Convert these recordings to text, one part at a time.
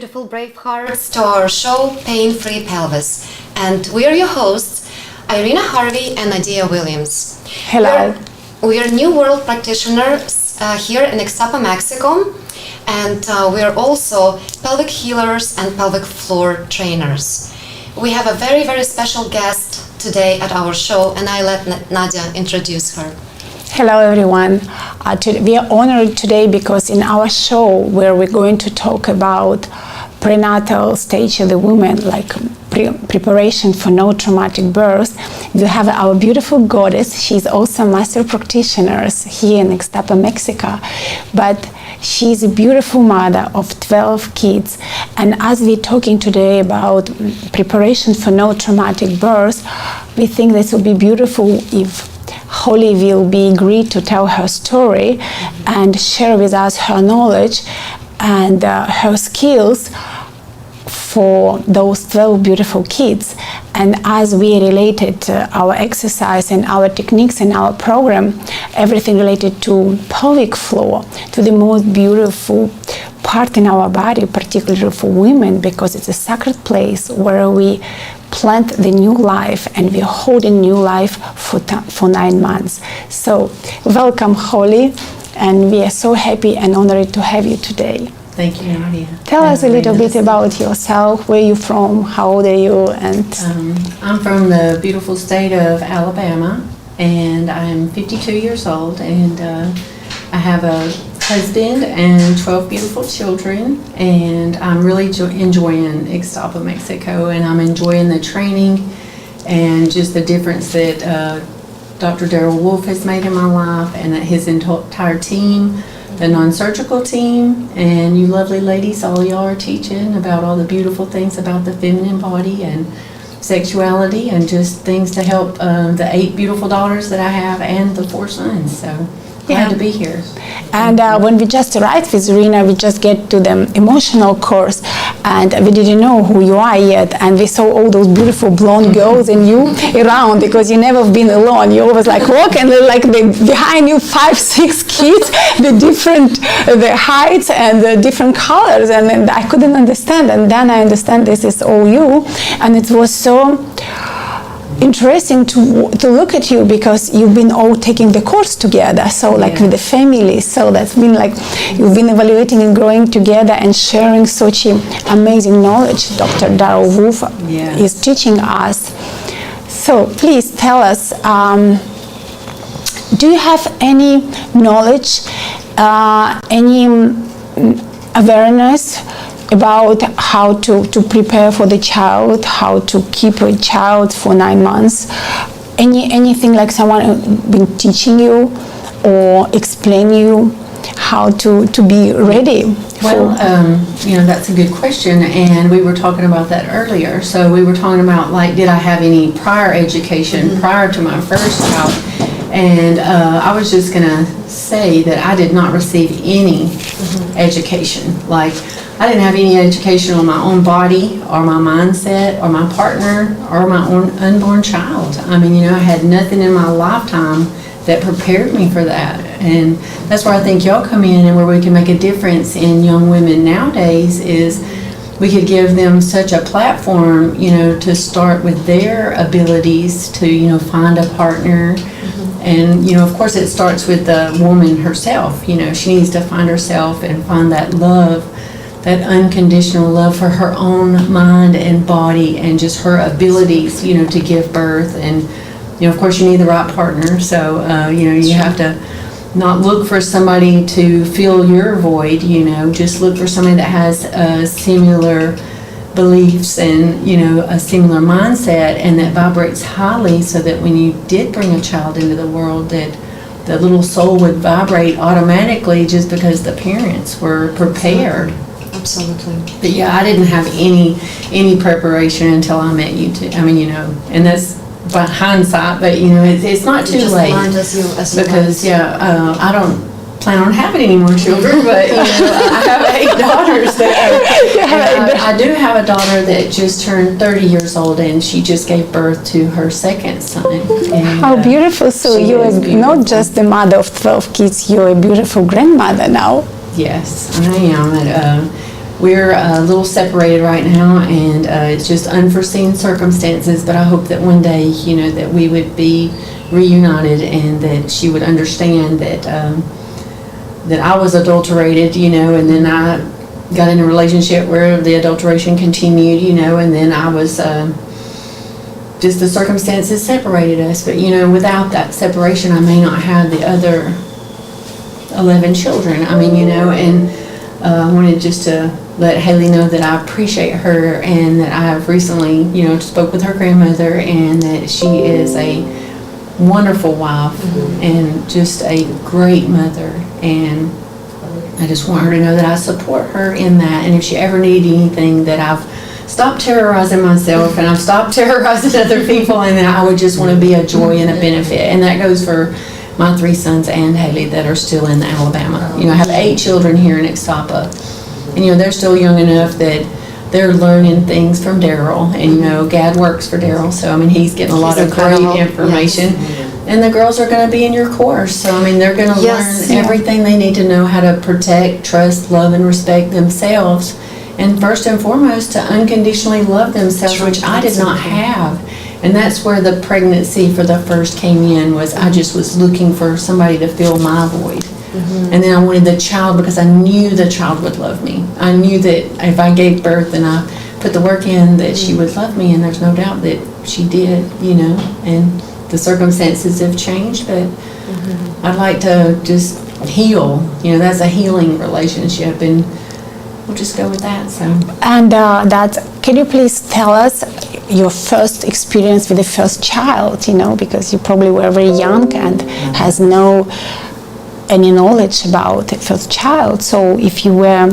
beautiful brave hearts to our show Pain-Free Pelvis. And we are your hosts, Irina Harvey and Nadia Williams. Hello. We are New World practitioners here in Ixtapa, Mexico, and we are also pelvic healers and pelvic floor trainers. We have a very, very special guest today at our show, and I let Nadia introduce her. Hello everyone. We are honored today because in our show where we're going to talk about prenatal stage of the woman, like preparation for no traumatic birth, we have our beautiful goddess. She's also a master practitioner here in Ixtapa, Mexico, but she's a beautiful mother of 12 kids. And as we're talking today about preparation for no traumatic birth, we think this will be beautiful if Holly will be agreed to tell her story and share with us her knowledge and her skills for those 12 beautiful kids. And as we related our exercise and our techniques and our program, everything related to pelvic floor, to the most beautiful part in our body, particularly for women, because it's a sacred place where we plant the new life and we're holding new life for 9 months. So welcome, Holly, and we are so happy and honored to have you today. Thank you, Nadia. Tell us a little bit about yourself, where you're from, how old are you, and... I'm from the beautiful state of Alabama, and I'm 52 years old, and I have a husband and 12 beautiful children, and I'm really enjoying Ixtapa, Mexico, and I'm enjoying the training and just the difference that Dr. Darrell Wolf has made in my life, and that his entire team, the non-surgical team, and you lovely ladies, all y'all are teaching about all the beautiful things about the feminine body and sexuality and just things to help the 8 beautiful daughters that I have and the 4 sons. So glad to be here. And when we just arrived with Irina, we just get to the emotional course, and we didn't know who you are yet, and we saw all those beautiful blonde girls and you around, because you never been alone. You always like walk, and like behind you 5, 6 kids, the heights and the different colors, and then I couldn't understand, and then I understand this is all you, and it was so interesting to look at you, because you've been all taking the course together, so like with the family, so that's been like you've been evaluating and growing together and sharing such amazing knowledge. Dr. Darrell Wolf is teaching us. So please tell us, do you have any knowledge, any awareness about how to prepare for the child, how to keep a child for 9 months? Anything like someone been teaching you or explain you how to be ready? Well, that's a good question, and we were talking about that earlier. So we were talking about, like, did I have any prior education prior to my first child? And I was just gonna say that I did not receive any education. Like, I didn't have any education on my own body or my mindset or my partner or my own unborn child. I mean, I had nothing in my lifetime that prepared me for that. And that's where I think y'all come in, and where we can make a difference in young women nowadays is we could give them such a platform, to start with their abilities to, find a partner. And, of course, it starts with the woman herself. She needs to find herself and find that love, that unconditional love for her own mind and body and just her abilities, to give birth. And, of course, you need the right partner. So, you have to not look for somebody to fill your void, just look for somebody that has similar beliefs and, a similar mindset, and that vibrates highly, so that when you did bring a child into the world, that the little soul would vibrate automatically just because the parents were prepared. Absolutely. But I didn't have any preparation until I met you two. I mean, and that's by hindsight, but it's not too late. Because I don't plan on having any more children, but I have 8 daughters. I do have a daughter that just turned 30 years old, and she just gave birth to her second son. And, how beautiful! So you are not just the mother of 12 kids; you're a beautiful grandmother now. Yes, I am. we're a little separated right now, and it's just unforeseen circumstances, but I hope that one day, you know, that we would be reunited and that she would understand that that I was adulterated, you know, and then I got in a relationship where the adulteration continued, you know, and then I was just the circumstances separated us. But, you know, without that separation, I may not have the other 11 children. I mean, you know, and I wanted just to let Haley know that I appreciate her, and that I've recently, you know, spoke with her grandmother, and that she is a wonderful wife and just a great mother. And I just want her to know that I support her in that. And if she ever needs anything, that I've stopped terrorizing myself and I've stopped terrorizing other people, and that I would just want to be a joy and a benefit. And that goes for my 3 sons and Haley that are still in Alabama. You know, I have 8 children here in Ixtapa. And, you know, they're still young enough that they're learning things from Daryl. And, you know, Gad works for Daryl, so, I mean, he's getting a lot of great information. Yes. And the girls are going to be in your course. So, I mean, they're going to learn everything they need to know how to protect, trust, love, and respect themselves. And first and foremost, to unconditionally love themselves, which I did not have. And that's where the pregnancy for the first came in, was I just was looking for somebody to fill my void. And then I wanted the child because I knew the child would love me. I knew that if I gave birth and I put the work in, that she would love me, and there's no doubt that she did, you know. And the circumstances have changed, but I'd like to just heal. You know, that's a healing relationship, and we'll just go with that. So. And can you please tell us your first experience with the first child? You know, because you probably were very young and has no any knowledge about the first child. So if you were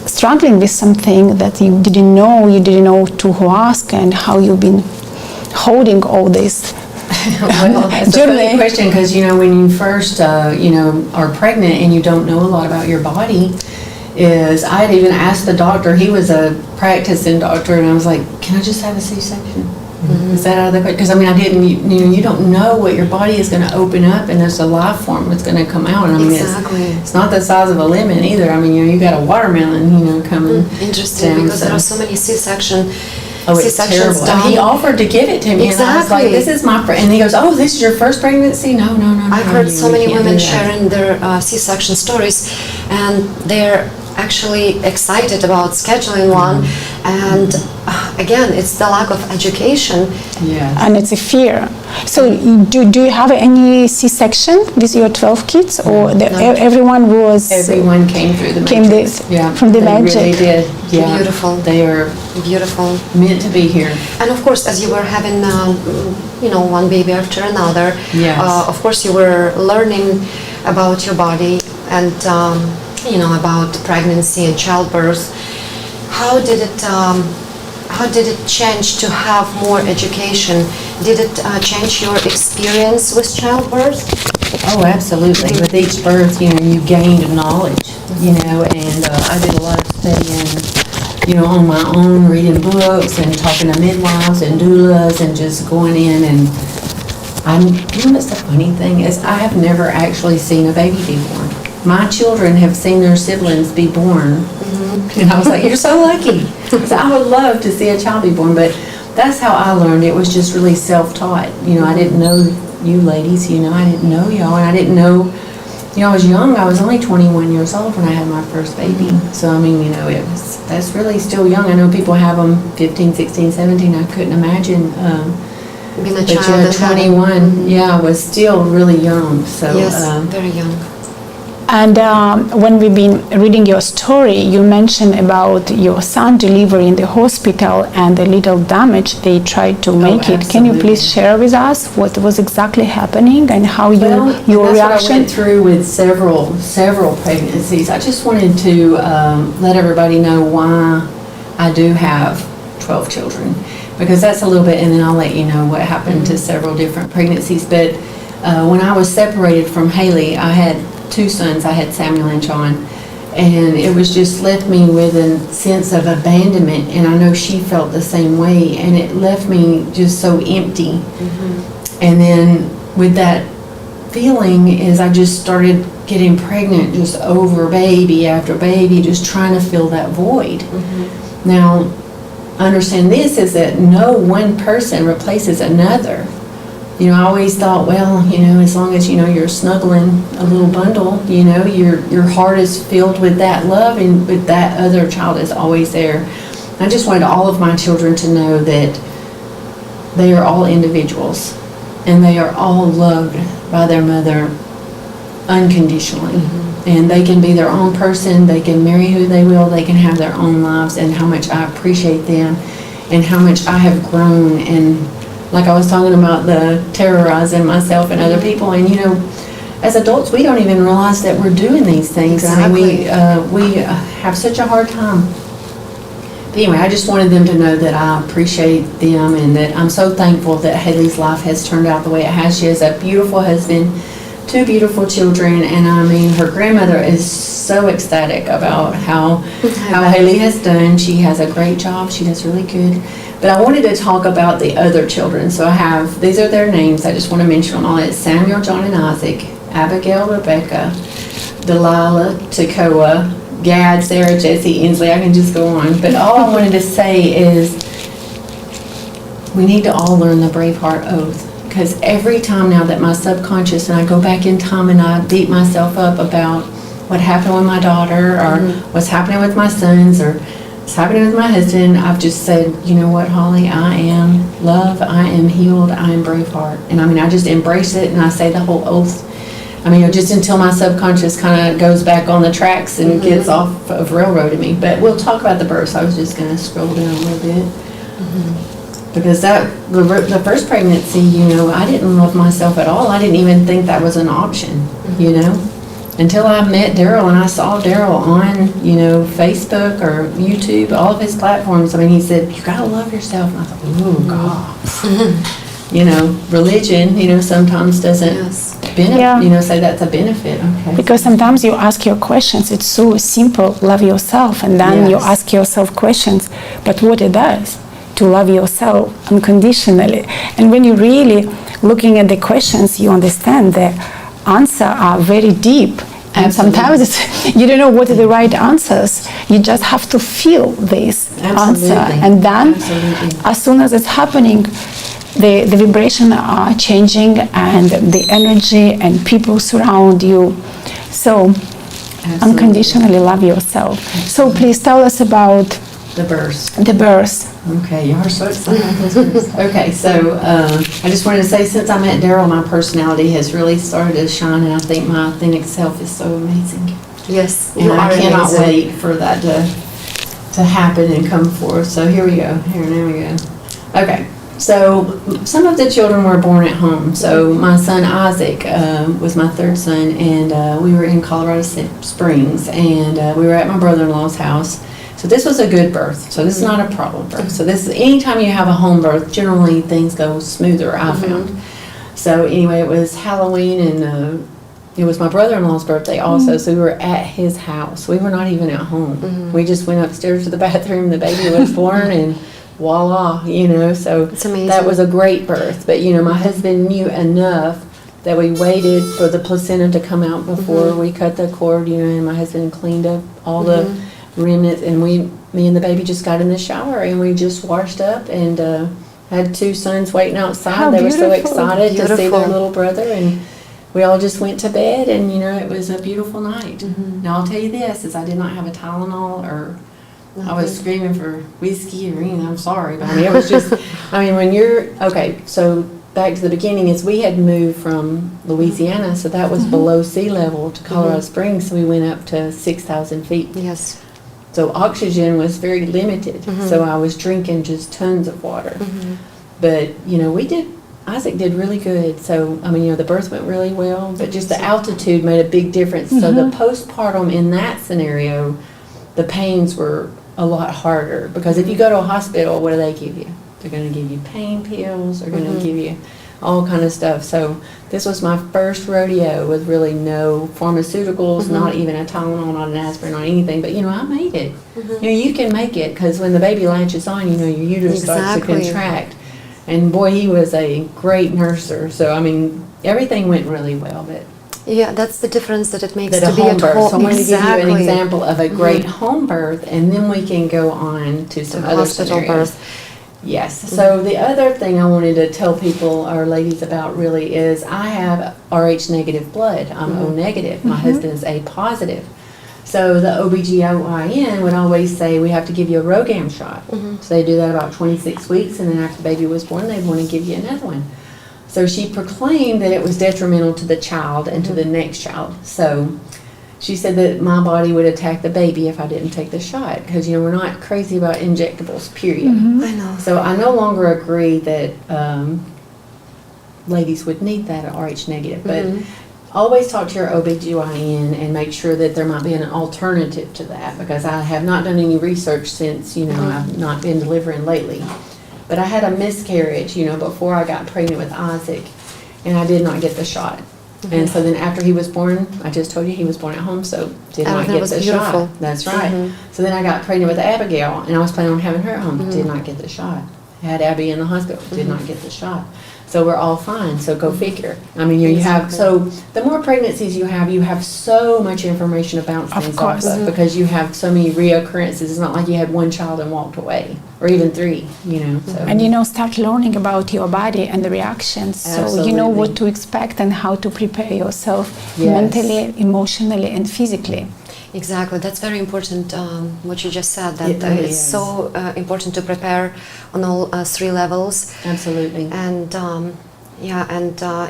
struggling with something that you didn't know to who ask, and how you've been holding all this. Well, that's a funny question, because, you know, when you first, you know, are pregnant and you don't know a lot about your body, I had even asked the doctor, he was a practicing doctor, and I was like, can I just have a C-section? Is that out of the question? Because, I mean, I didn't, you know, you don't know what your body is going to open up, and there's a life form that's going to come out. I mean, it's not the size of a lemon either. I mean, you know, you got a watermelon, you know, coming. Interesting, because there are so many C-sections. Oh, it's terrible. And he offered to give it to me, and I was like, this is my, and he goes, oh, this is your first pregnancy? No. I've heard so many women sharing their C-section stories, and they're actually excited about scheduling one, and again, it's the lack of education. And it's a fear. So do you have any C-section with your 12 kids, or everyone came through the matrix. From the magic? Really did. Yeah. Beautiful. They are beautiful, meant to be here. And of course, as you were having you know, one baby after another, of course you were learning about your body, and you know, about pregnancy and childbirth. How did it change to have more education? Did it change your experience with childbirth? Oh, absolutely. With each birth, you know, you gained knowledge, you know, and I did a lot of studying, you know, on my own, reading books and talking to midwives and doulas, and just going in, and you know what's the funny thing is, I have never actually seen a baby be born. My children have seen their siblings be born, and I was like, you're so lucky. So I would love to see a child be born, but that's how I learned. It was just really self-taught. You know, I didn't know you ladies, you know, I didn't know y'all, and I didn't know, you know, I was young. I was only 21 years old when I had my first baby. So, I mean, you know, that's really still young. I know people have them 15, 16, 17. I couldn't imagine. Being a but child yeah, 21, I was still really young. So, yes, very young. And when we've been reading your story, you mentioned about your son delivery in the hospital and the little damage they tried to make it. Can you please share with us what was exactly happening and how your reaction? What I went through with several pregnancies. I just wanted to let everybody know why I do have 12 children, because that's a little bit, and then I'll let you know what happened to several different pregnancies. But when I was separated from Haley, I had 2 sons. I had Samuel and John, and it was just left me with a sense of abandonment, and I know she felt the same way, and it left me just so empty. And then with that feeling is I just started getting pregnant just over baby after baby, just trying to fill that void. Now, understand this is that no one person replaces another. You know, I always thought, well, you know, as long as, you know, you're snuggling a little bundle, you know, your heart is filled with that love, and but that other child is always there. I just wanted all of my children to know that they are all individuals, and they are all loved by their mother unconditionally. And they can be their own person, they can marry who they will, they can have their own lives, and how much I appreciate them, and how much I have grown. And like I was talking about, the terrorizing myself and other people, and you know, as adults, we don't even realize that we're doing these things. Exactly. I mean, we have such a hard time. But anyway, I just wanted them to know that I appreciate them, and that I'm so thankful that Haley's life has turned out the way it has. She has a beautiful husband, 2 beautiful children, and I mean, her grandmother is so ecstatic about how Haley has done. She has a great job. She does really good. But I wanted to talk about the other children. So I have, these are their names. I just want to mention them all. It's Samuel, John, and Isaac, Abigail, Rebecca, Delilah, Tekoa, Gad, Sarah, Jesse, Inslee. I can just go on. But all I wanted to say is we need to all learn the Braveheart Oath. Because every time now that my subconscious, and I go back in time and I beat myself up about what happened with my daughter, or what's happening with my sons, or what's happening with my husband, I've just said, you know what, Holly, I am love, I am healed, I am Braveheart. And I mean, I just embrace it, and I say the whole oath. I mean, just until my subconscious kind of goes back on the tracks and gets off of railroading me. But we'll talk about the births. I was just going to scroll down a little bit. Because the first pregnancy, you know, I didn't love myself at all. I didn't even think that was an option, you know, until I met Daryl, and I saw Daryl on, you know, Facebook or YouTube, all of his platforms. I mean, he said, you got to love yourself. And I thought, oh, God. You know, religion, you know, sometimes doesn't you know, say that's a benefit. Okay. Because sometimes you ask your questions, it's so simple, love yourself, and then you ask yourself questions, but what it does to love yourself unconditionally. And when you're really looking at the questions, you understand the answers are very deep. And sometimes you don't know what are the right answers. You just have to feel this answer. And then as soon as it's happening, the vibration are changing, and the energy and people surround you. So unconditionally love yourself. So please tell us about the births. The births. Okay, you are so excited about those births. Okay, so I just wanted to say, since I met Daryl, my personality has really started to shine, and I think my authentic self is so amazing. Yes, and I cannot wait for that to happen and come forth. So here we go. Now we go. Okay. So some of the children were born at home. So my son Isaac was my third son, and we were in Colorado Springs, and we were at my brother-in-law's house. So this was a good birth. So this is not a problem birth. So this is, anytime you have a home birth, generally things go smoother, I found. So anyway, it was Halloween, and it was my brother-in-law's birthday also. So we were at his house. We were not even at home. We just went upstairs to the bathroom. The baby was born, and voila, you know. So that was a great birth. But, you know, my husband knew enough that we waited for the placenta to come out before we cut the cord, you know, and my husband cleaned up all the remnants, and me and the baby just got in the shower, and we just washed up, and had 2 sons waiting outside. They were so excited to see their little brother, and we all just went to bed, and, you know, it was a beautiful night. Now, I'll tell you this, is I did not have a Tylenol, or I was screaming for whiskey or anything. I'm sorry, but I mean, it was just, I mean, when you're, okay, so back to the beginning is we had moved from Louisiana, so that was below sea level to Colorado Springs, so we went up to 6,000 feet. Yes. So oxygen was very limited, so I was drinking just tons of water. But, you know, Isaac did really good. So, I mean, you know, the birth went really well, but just the altitude made a big difference. So the postpartum in that scenario, the pains were a lot harder, because if you go to a hospital, what do they give you? They're going to give you pain pills, they're going to give you all kind of stuff. So this was my first rodeo with really no pharmaceuticals, not even a Tylenol, not an aspirin, not anything. But, you know, I made it. You know, you can make it, because when the baby latches on, you know, your uterus starts to contract. And boy, he was a great nurser. So, I mean, everything went really well. But Yeah, that's the difference that it makes that to a be home at birth. home. So I wanted to give you an Exactly. example of a great home birth, and then we can go on to some other Hospital scenarios. birth. Yes. So the other thing I wanted to tell people or ladies about really is I have Rh negative blood. I'm O negative. My husband is A positive. So the OBGYN would always say we have to give you a RhoGAM shot. So they do that about 26 weeks, and then after the baby was born, they want to give you another one. So she proclaimed that it was detrimental to the child and to the next child. So she said that my body would attack the baby if I didn't take the shot, because, you know, we're not crazy about injectables, period. I know. So I no longer agree that ladies would need that at Rh negative, but always talk to your OBGYN and make sure that there might be an alternative to that, because I have not done any research since, you know, I've not been delivering lately. But I had a miscarriage, you know, before I got pregnant with Isaac, and I did not get the shot. And so then after he was born, I just told you he was born at home, so did not Everything get was the beautiful. shot. That's right. So then I got pregnant with Abigail, and I was planning on having her at home, did not get the shot. I had Abby in the hospital, did not get the shot. So we're all fine, so go figure. I mean, you have, so the more pregnancies you have so much information to bounce things off of, because you have so many reoccurrences. It's not like you had one child and walked away, or even three, you know. So. And you know, start learning about your body and the reactions, so you know what to expect and how to prepare yourself mentally, emotionally, and physically. Exactly, that's very important. What you just said, that It really it's is. so important to prepare on all three levels. Absolutely. And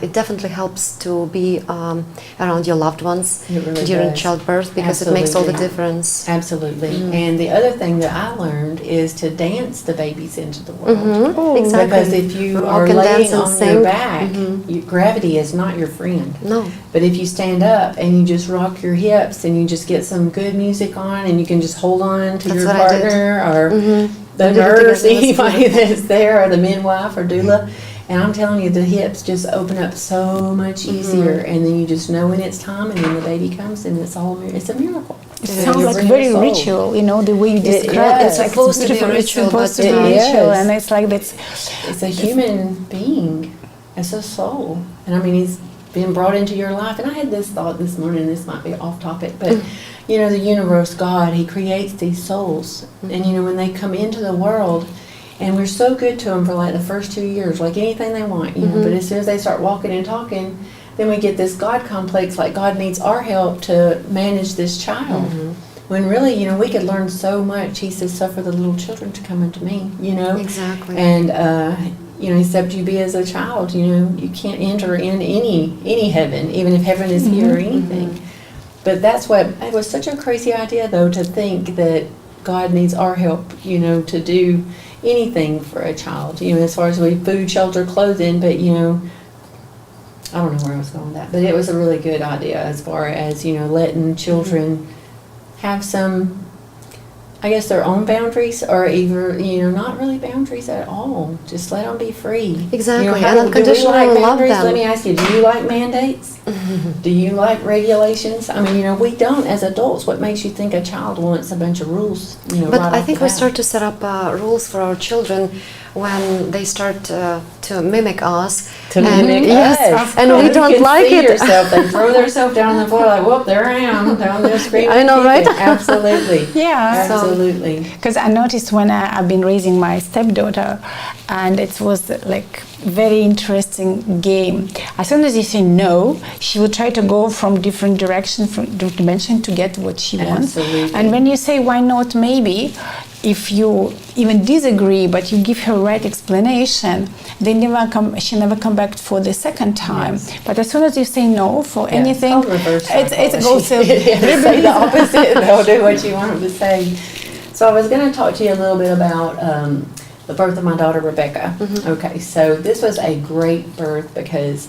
it definitely helps to be around your loved ones It really during does. childbirth, because it makes all the Absolutely. difference. Absolutely. And the other thing that I learned is to dance the babies into the world. Exactly. Because if you Rock are and laying dance and on sing. your back, gravity is not your friend. No. But if you stand up and you just rock your hips and you just get some good music on, and you can just hold on to That's your what I did. partner or the We did it nurse, together. It was anybody that's there, or the midwife or doula. And I'm telling you, the hips just open up so much easier, and then you just know when it's time, and then the baby comes, and it's a miracle. It sounds like very ritual, you know, the way you describe it. is. It's supposed to be a beautiful. It's ritual, supposed to but be it ritual, is. and it's like this. It's a human being. It's a soul. And I mean, he's been brought into your life. And I had this thought this morning, this might be off topic, but you know, the universe, God, he creates these souls. And you know, when they come into the world, and we're so good to them for like the first 2 years, like anything they want, you know, but as soon as they start walking and talking, then we get this God complex, like God needs our help to manage this child. When really, you know, we could learn so much. He says, suffer the little children to come unto me, you know. Exactly. And, you know, except you be as a child, you know, you can't enter in any heaven, even if heaven is here or anything. But that's what, it was such a crazy idea, though, to think that God needs our help, you know, to do anything for a child, you know, as far as food, shelter, clothing, but, you know, I don't know where I was going with that, but it was a really good idea as far as, you know, letting children have some, I guess, their own boundaries, or either, you know, not really boundaries at all. Just let them be free. Exactly, You know, and unconditionally do we like love boundaries? them. Let me ask you, do you like mandates? Do you like regulations? I mean, you know, we don't as adults. What makes you think a child wants a bunch of rules, you know, But right I off think the we bat? start to set up rules for our children when they start to mimic us. To And mimic yes, us. and we you don't can like see it. yourself. They throw themselves down on the floor like, whoop, there I am, down there screaming. I know, right? Absolutely. Yeah. Absolutely. Because I noticed when I've been raising my stepdaughter, and it was like very interesting game. As soon as you say no, she will try to go from different direction, from different dimension to get what she wants. Absolutely. And when you say why not, maybe, if you even disagree, but you give her right explanation, she never come back for the second time. Yes. But as soon as you say no for anything, I'll reverse it goes say the opposite. They'll do what you want them to say. So I was going to talk to you a little bit about the birth of my daughter Rebecca. Okay, so this was a great birth because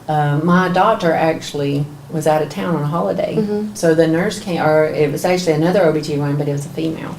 my doctor actually was out of town on a holiday. So the nurse came, or it was actually another OBGYN, but it was a female.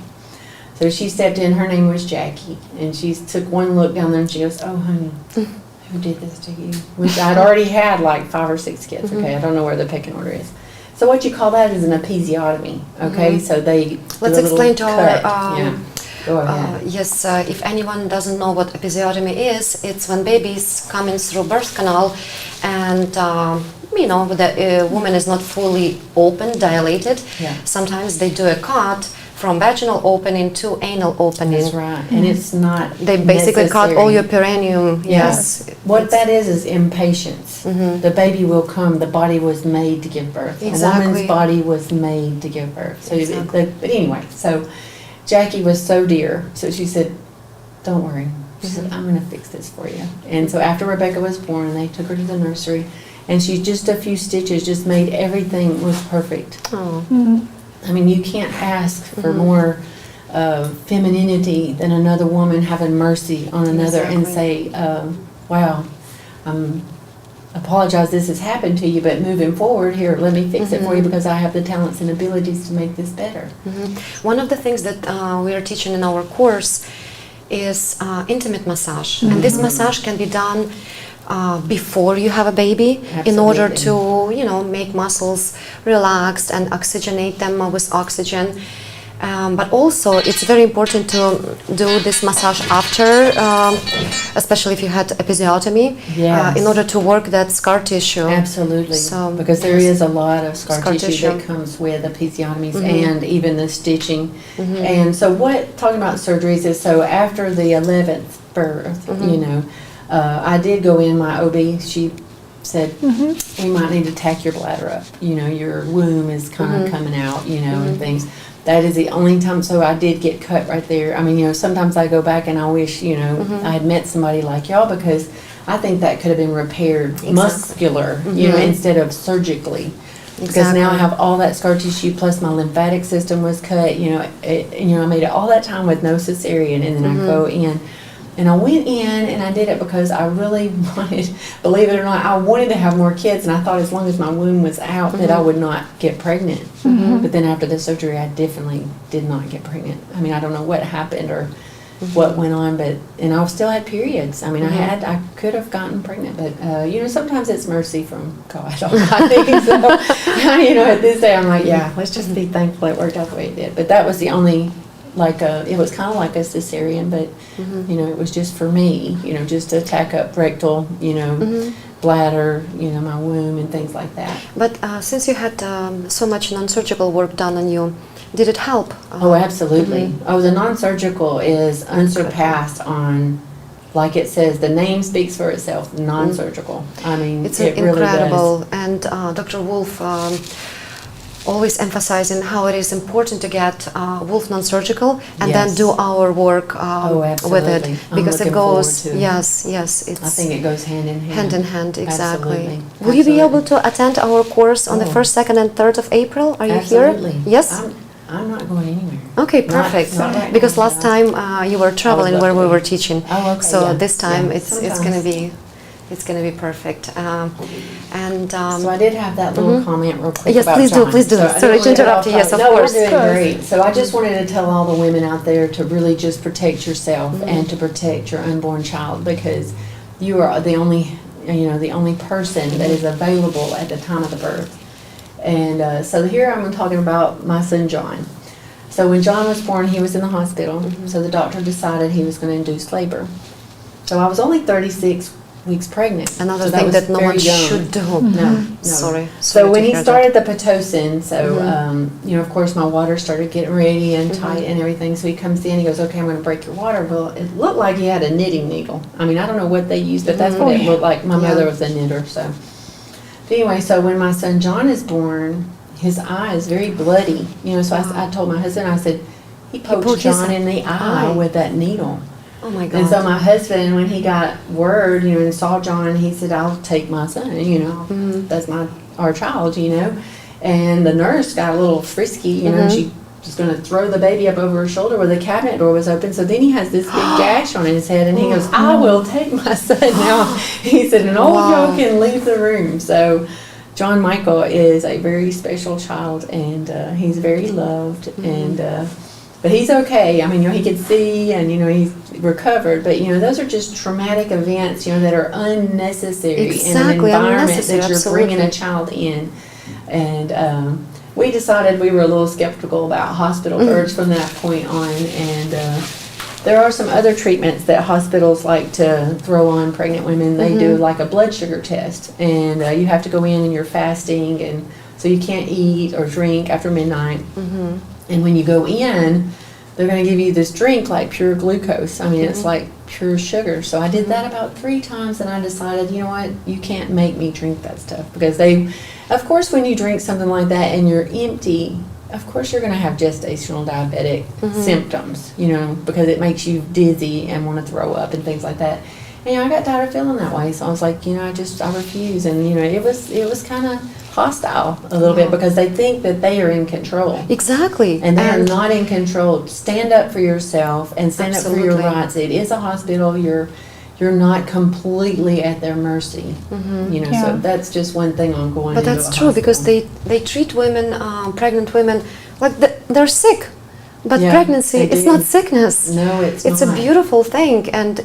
So she stepped in, her name was Jackie, and she took one look down there and she goes, "Oh, honey, who did this to you?" Which I'd already had like 5 or 6 kids, okay? I don't know where the pecking order is. So what you call that is an episiotomy, okay? So they do Let's a little explain to cut, our yeah. Go ahead. Yes, if anyone doesn't know what episiotomy is, it's when babies come in through birth canal and the woman is not fully open, dilated. Yeah. Sometimes they do a cut from vaginal opening to anal opening. That's right. And it's not They basically cut necessary. all your perineum. Yes. What that is impatience. The baby will come. The body was made to give birth. Exactly. A woman's body was made to give birth. So, Exactly. but anyway, so Jackie was so dear. So she said, "Don't worry." She said, "I'm going to fix this for you." And so after Rebecca was born, they took her to the nursery, and she just a few stitches just made everything was perfect. Oh. I mean, you can't ask for more femininity than another woman having mercy on another and say, wow, apologize this has happened to you, but moving forward here, let me fix it for you because I have the talents and abilities to make this better. One of the things that we are teaching in our course is intimate massage. And this massage can be done before you have a baby in order to, make muscles relaxed and oxygenate them with oxygen. But also, it's very important to do this massage after, especially if you had episiotomy, in order to work that scar tissue. Absolutely. So, because there is a lot of scar tissue that comes with episiotomies and even the stitching. And so talking about surgeries is, so after the 11th birth, I did go in, my OB, she said, we might need to tack your bladder up. Your womb is kind of coming out, and things. That is the only time, so I did get cut right there. I mean, sometimes I go back and I wish, I had met somebody like y'all because I think that could have been repaired muscular, instead of surgically. Because now I have all that scar tissue, plus my lymphatic system was cut, I made it all that time with no cesarean, and then I go in. And I went in and I did it because I really wanted, believe it or not, I wanted to have more kids, and I thought as long as my womb was out that I would not get pregnant. But then after the surgery, I definitely did not get pregnant. I mean, I don't know what happened or what went on, and I still had periods. I mean, I could have gotten pregnant, but sometimes it's mercy from God. I think so. At this day, I'm like, yeah, let's just be thankful it worked out the way it did. But that was the only. It was kind of like a cesarean, but, it was just for me, just to tack up rectal, bladder, my womb and things like that. But since you had so much non-surgical work done on you, did it help? Oh, absolutely. Oh, the non-surgical is unsurpassed on, like it says, the name speaks for itself, non-surgical. I mean, it's it incredible. Really does. And Dr. Wolf always emphasizing how it is important to get Wolf non-surgical and then do our work with it, because it goes yes, it's, I think it goes hand in hand. Exactly. Absolutely. Will you be able to attend our course on the 1st, 2nd and 3rd of April? Are you Absolutely. here? Yes. I'm not going anywhere. Okay, perfect. Not right because now, last time you were traveling where we were teaching. Oh, okay. So this time it's going to be perfect. So I did have that little comment real quick yes, about please John. please do. Sorry to interrupt you. Yes, of course. No, we're doing great. So I just wanted to tell all the women out there to really just protect yourself and to protect your unborn child, because you are the only person that is available at the time of the birth. And so here I'm talking about my son John. So when John was born, he was in the hospital. So the doctor decided he was going to induce labor. So I was only 36 weeks pregnant. Another thing that no one should do. No. Sorry. So when he started the Pitocin, of course my water started getting ready and tight and everything. So he comes in, he goes, okay, I'm going to break your water. Well, it looked like he had a knitting needle. I mean, I don't know what they used, but that's what it looked like. My mother was a knitter, so. But anyway, so when my son John is born, his eye is very bloody. So I told my husband, I said, he poked John in the eye with that needle. Oh my God. And so my husband, when he got word, and saw John, he said, I'll take my son, that's our child, And the nurse got a little frisky, and she was going to throw the baby up over her shoulder where the cabinet door was open. So then he has this big gash on his head, and he goes, I will take my son now. He said, and all of y'all can leave the room. So John Michael is a very special child, and he's very loved, and but he's okay. I mean, he can see, and he's recovered. But those are just traumatic events, that are unnecessary in an environment that you're bringing a child in. And we decided we were a little skeptical about hospital births from that point on, and there are some other treatments that hospitals like to throw on pregnant women. They do like a blood sugar test, and you have to go in and you're fasting, and so you can't eat or drink after midnight. And when you go in, they're going to give you this drink like pure glucose. I mean, it's like pure sugar. So I did that about 3 times, and I decided, you know what, you can't make me drink that stuff, because they, of course, when you drink something like that and you're empty, of course you're going to have gestational diabetic symptoms, you know, because it makes you dizzy and want to throw up and things like that. And, you know, I got tired of feeling that way, so I was like, you know, I refuse. And, you know, it was kind of hostile a little bit, because they think that they are in control. Exactly. And they are not in control. Stand up for yourself and stand up for your rights. It is a hospital. You're not completely at their mercy. You know, so that's just one thing on going But into that's a true, because hospital. they treat women, pregnant women, like they're sick. But Yeah, pregnancy, they it's do. not sickness. No, it's It's not. a beautiful thing. And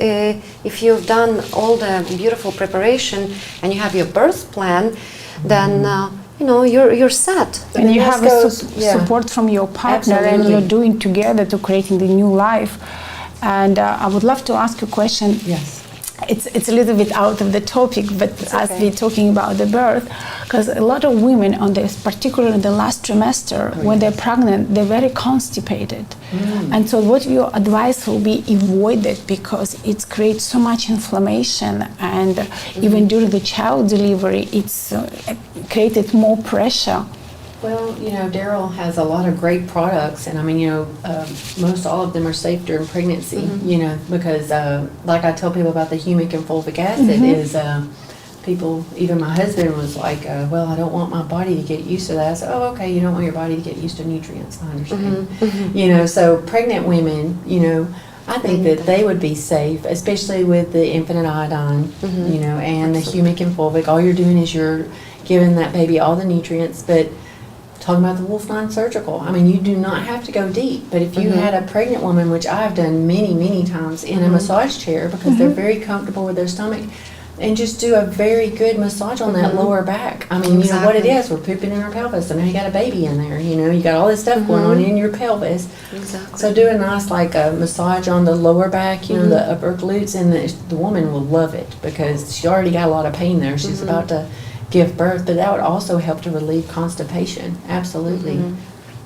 if you've done all the beautiful preparation and you have your birth plan, then you know you're set. And you this have goes- support from your partner, and Absolutely. you're doing together to creating the new life. And I would love to ask you a question. Yes. It's a little bit out of the topic, but as we're talking about the birth, because a lot of women on this, particularly in the last trimester, when they're pregnant, they're very constipated. And so what your advice will be, avoid it, because it creates so much inflammation, and even during the child delivery, it's created more pressure. Well, you know, Daryl has a lot of great products, and I mean, you know, most all of them are safe during pregnancy, you know, because like I tell people about the humic and fulvic acid is people, even my husband was like, well, I don't want my body to get used to that. I said, oh, okay, you don't want your body to get used to nutrients, I understand. You know, so pregnant women, you know, I think that they would be safe, especially with the infinite iodine, you know, and the humic and fulvic. All you're doing is you're giving that baby all the nutrients, but talking about the Wolf non-surgical, I mean, you do not have to go deep, but if you had a pregnant woman, which I've done many, many times in a massage chair, because they're very comfortable with their stomach, and just do a very good massage on that lower back. I mean, you know what it is, we're pooping in our pelvis, and now you got a baby in there, you know, you got all this stuff going on in your pelvis. Exactly. So do a nice, like, a massage on the lower back, you know, the upper glutes, and the woman will love it, because she already got a lot of pain there. She's about to give birth, but that would also help to relieve constipation. Absolutely.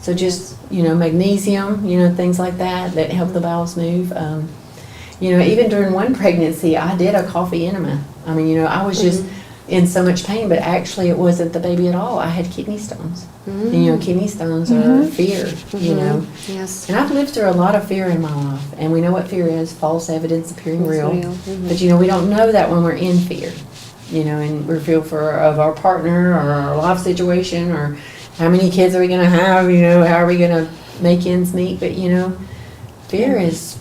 So just, you know, magnesium, you know, things like that help the bowels move. You know, even during one pregnancy, I did a coffee enema. I mean, you know, I was just in so much pain, but actually it wasn't the baby at all. I had kidney stones. And, you know, kidney stones are fear, you know. Yes. And I've lived through a lot of fear in my life, and we know what fear is, false evidence appearing It's real. real. But, you know, we don't know that when we're in fear. You know, and we're fearful of our partner or our life situation, or how many kids are we going to have, you know, how are we going to make ends meet. But, you know, fear it's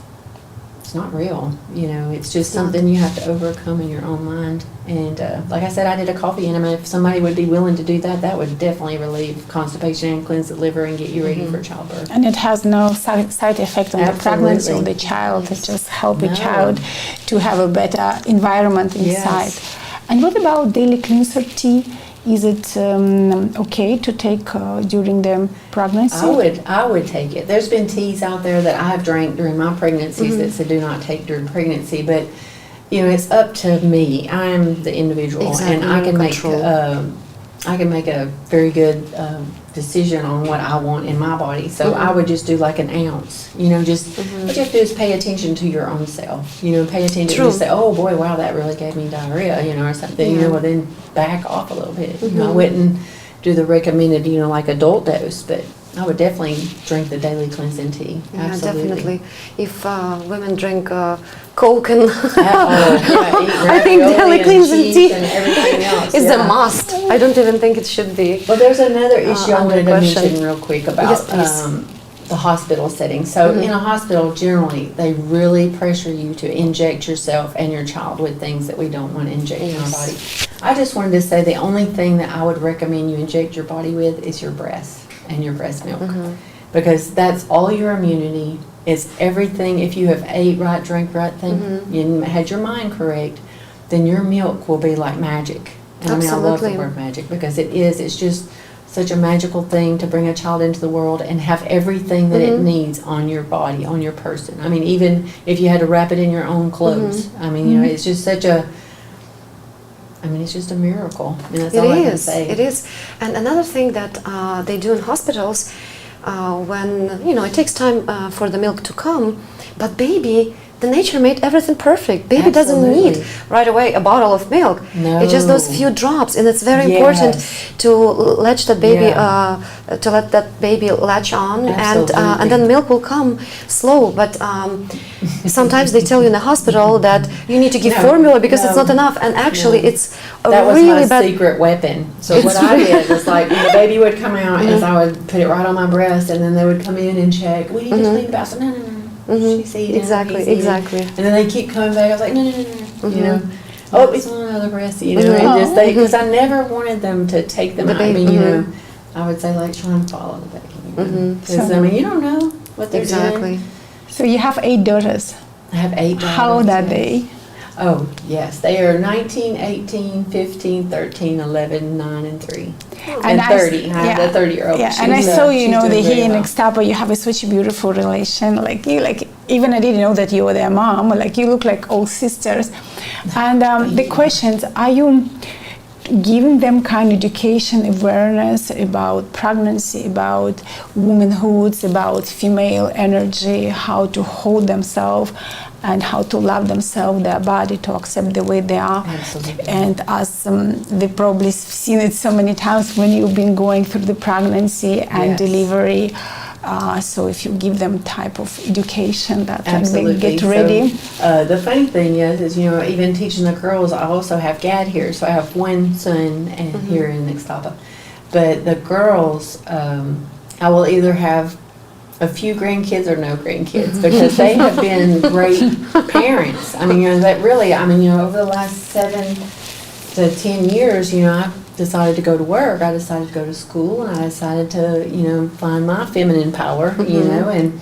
not real, you know, it's just something you have to overcome in your own mind. And like I said, I did a coffee enema. If somebody would be willing to do that, that would definitely relieve constipation and cleanse the liver and get you ready for childbirth. And it has no side effect on the pregnancy of the child. It just helps the child to have a better environment inside. Yes. And what about daily cleanser tea? Is it okay to take during the pregnancy? I would take it. There's been teas out there that I've drank during my pregnancies that said do not take during pregnancy, but you know, it's up to me. I'm the individual, Exactly, and I can make a very good decision on what I want in my body. So I would just do like an ounce. You know, just what you have to do is pay attention to your own self. You know, pay attention. True. You say, oh boy, wow, that really gave me diarrhea. You know, or something. You know, well then back off a little bit. You know, I wouldn't do the recommended, you know, like adult dose, but I would definitely drink the daily cleansing tea. Yeah, Absolutely. definitely. If women drink Coke and I I think daily cleansing tea and everything else. is a must. I don't even think it should be. Well, there's another issue I under wanted to question. mention real quick about Yes, please. the hospital setting. So in a hospital, generally, they really pressure you to inject yourself and your child with things that we don't want to inject in our body. I just wanted to say the only thing that I would recommend you inject your body with is your breast and your breast milk. Because that's all your immunity. It's everything. If you have ate right, drank right thing, you had your mind correct, then your milk will be like magic. And I mean, I love the Absolutely. word magic because it is. It's just such a magical thing to bring a child into the world and have everything that it needs on your body, on your person. I mean, even if you had to wrap it in your own clothes. I mean, you know, it's just such a, I mean, it's just a miracle. I mean, that's all I can say. It is. And another thing that they do in hospitals, when, you know, it takes time for the milk to come, but baby, the nature made everything perfect. Baby doesn't need right away a bottle of milk. No. It's just those few drops, and it's very important to latch that baby, to let that baby latch on, and then milk will come slow. But sometimes they tell you in the hospital that you need to give formula because it's not enough, and actually it's a that was really my bad secret weapon. So what I did was, like, when the baby would come out, is I would put it right on my breast, and then they would come in and check. We need to clean the bath. No. She's eating. Exactly. And then they keep coming back. I was like, no. You know, oh, it's on another breast. You know, and just because I never wanted them to take them out. I mean, you know, I would say, like, try and follow the baby. Because I mean, you don't know what they're doing. So you have 8 daughters. I have 8 daughters. How old are they? Oh, yes. They are 19, 18, 15, 13, 11, 9, and 3. And 30. I have the 30-year-old. Yeah, and I saw, you know, that here in Ixtapa, you have such a beautiful relation. Like, you, like, even I didn't know that you were their mom. Like, you look like all sisters. And the questions, are you giving them kind of education, awareness about pregnancy, about womanhood, about female energy, how to hold themselves, and how to love themselves, their body, to accept the way they are. Absolutely. And as they probably seen it so many times when you've been going through the pregnancy and delivery. So if you give them type of education that like, they get ready. So, the funny thing is, you know, even teaching the girls, I also have Gad here. So I have one son and here in Ixtapa. But the girls, I will either have a few grandkids or no grandkids because they have been great parents. I mean, you know, that really, I mean, you know, over the last 7 to 10 years, you know, I decided to go to work. I decided to go to school, and I decided to, you know, find my feminine power, you know, and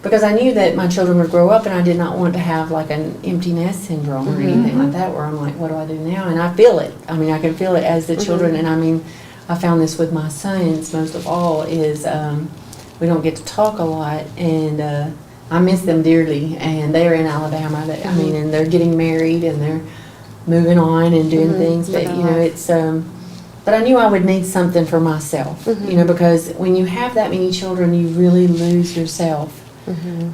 because I knew that my children would grow up, and I did not want to have like an empty nest syndrome or anything like that, where I'm like, what do I do now? And I feel it. I mean, I can feel it as the children, and I mean, I found this with my sons most of all is, we don't get to talk a lot, and I miss them dearly, and they're in Alabama, I mean, and they're getting married, and they're moving on and doing things, but you know, it's, but I knew I would need something for myself, you know, because when you have that many children, you really lose yourself,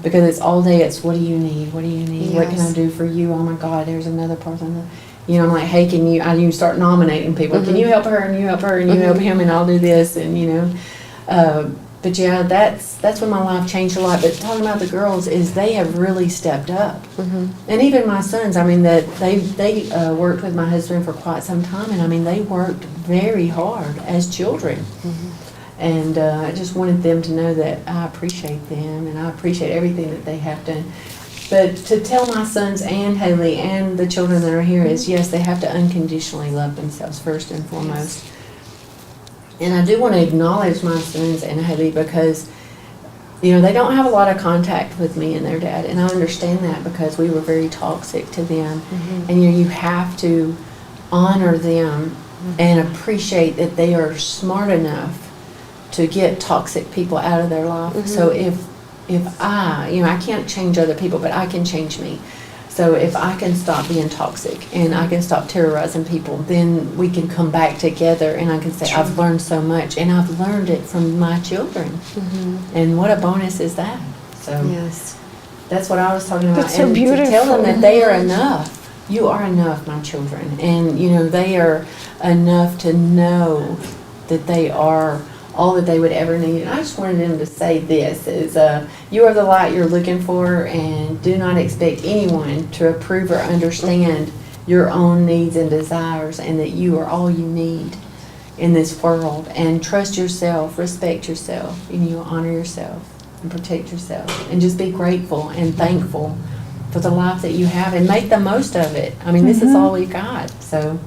because it's all day, it's what do you need, what do you need, what can I do for you, oh my God, there's another person, you know, I'm like, hey, can you, you start nominating people, can you help her, and you help her, and you help him, and I'll do this, and you know, but yeah, that's when my life changed a lot. But talking about the girls is they have really stepped up, and even my sons. I mean that they worked with my husband for quite some time, and I mean they worked very hard as children, and I just wanted them to know that I appreciate them and I appreciate everything that they have done. But to tell my sons and Haley and the children that are here is yes, they have to unconditionally love themselves first and foremost. And I do want to acknowledge my sons and Haley because, you know, they don't have a lot of contact with me and their dad. And I understand that because we were very toxic to them. And, you know, you have to honor them and appreciate that they are smart enough to get toxic people out of their life. So if I, you know, I can't change other people, but I can change me. So if I can stop being toxic and I can stop terrorizing people, then we can come back together and I can say, I've learned so much, and I've learned it from my children. And what a bonus is that? So that's what I was talking about. That's so and beautiful. to tell them that they are enough. You are enough, my children. And, you know, they are enough to know that they are all that they would ever need. And I just wanted them to say this is, you are the light you're looking for, and do not expect anyone to approve or understand your own needs and desires, and that you are all you need in this world. And trust yourself, respect yourself, and you honor yourself and protect yourself, and just be grateful and thankful for the life that you have and make the most of it. I mean, this is all we got. So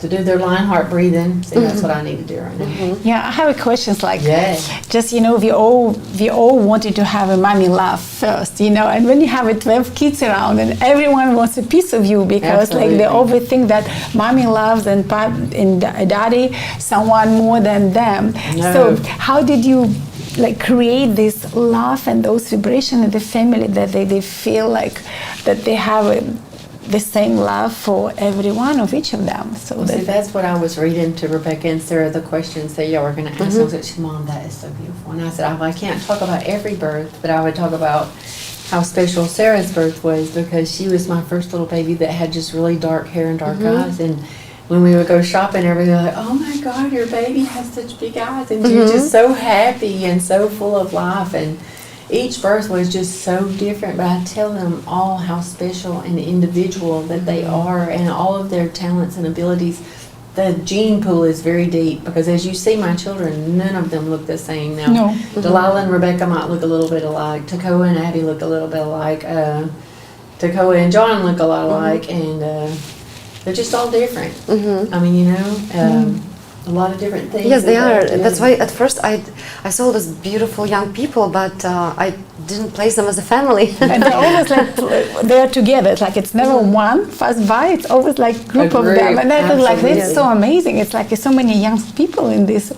to do their Lionheart breathing. See, that's what I need to do right now. Yeah, I have a question. Like, Yeah. just we all wanted to have a mommy love first, and when you have 12 kids around and everyone wants a piece of you because like they always think that mommy loves and daddy someone more than them. No. So how did you like create this love and those vibrations in the family that they feel like that they have the same love for every one of each of them? So See, that's what I was reading to Rebecca and Sarah, the questions that y'all were going to ask. I was like, Mom, that is so beautiful. And I said, I can't talk about every birth, but I would talk about how special Sarah's birth was because she was my first little baby that had just really dark hair and dark eyes. And when we would go shopping, everybody was like, oh my God, your baby has such big eyes. And she was just so happy and so full of life. And each birth was just so different, but I tell them all how special and individual that they are and all of their talents and abilities. The gene pool is very deep because as you see my children, none of them look the same. Now, No. Delilah and Rebecca might look a little bit alike. Takoa and Abby look a little bit alike. Takoa and John look a lot alike, and they're just all different. I mean, a lot of different things. Yes, they are. That's why at first I saw these beautiful young people, but I didn't place them as a family. And they're always like they're together. It's like it's never one fast by. It's always like group of them, and I feel like it's so amazing. It's like so many young people in this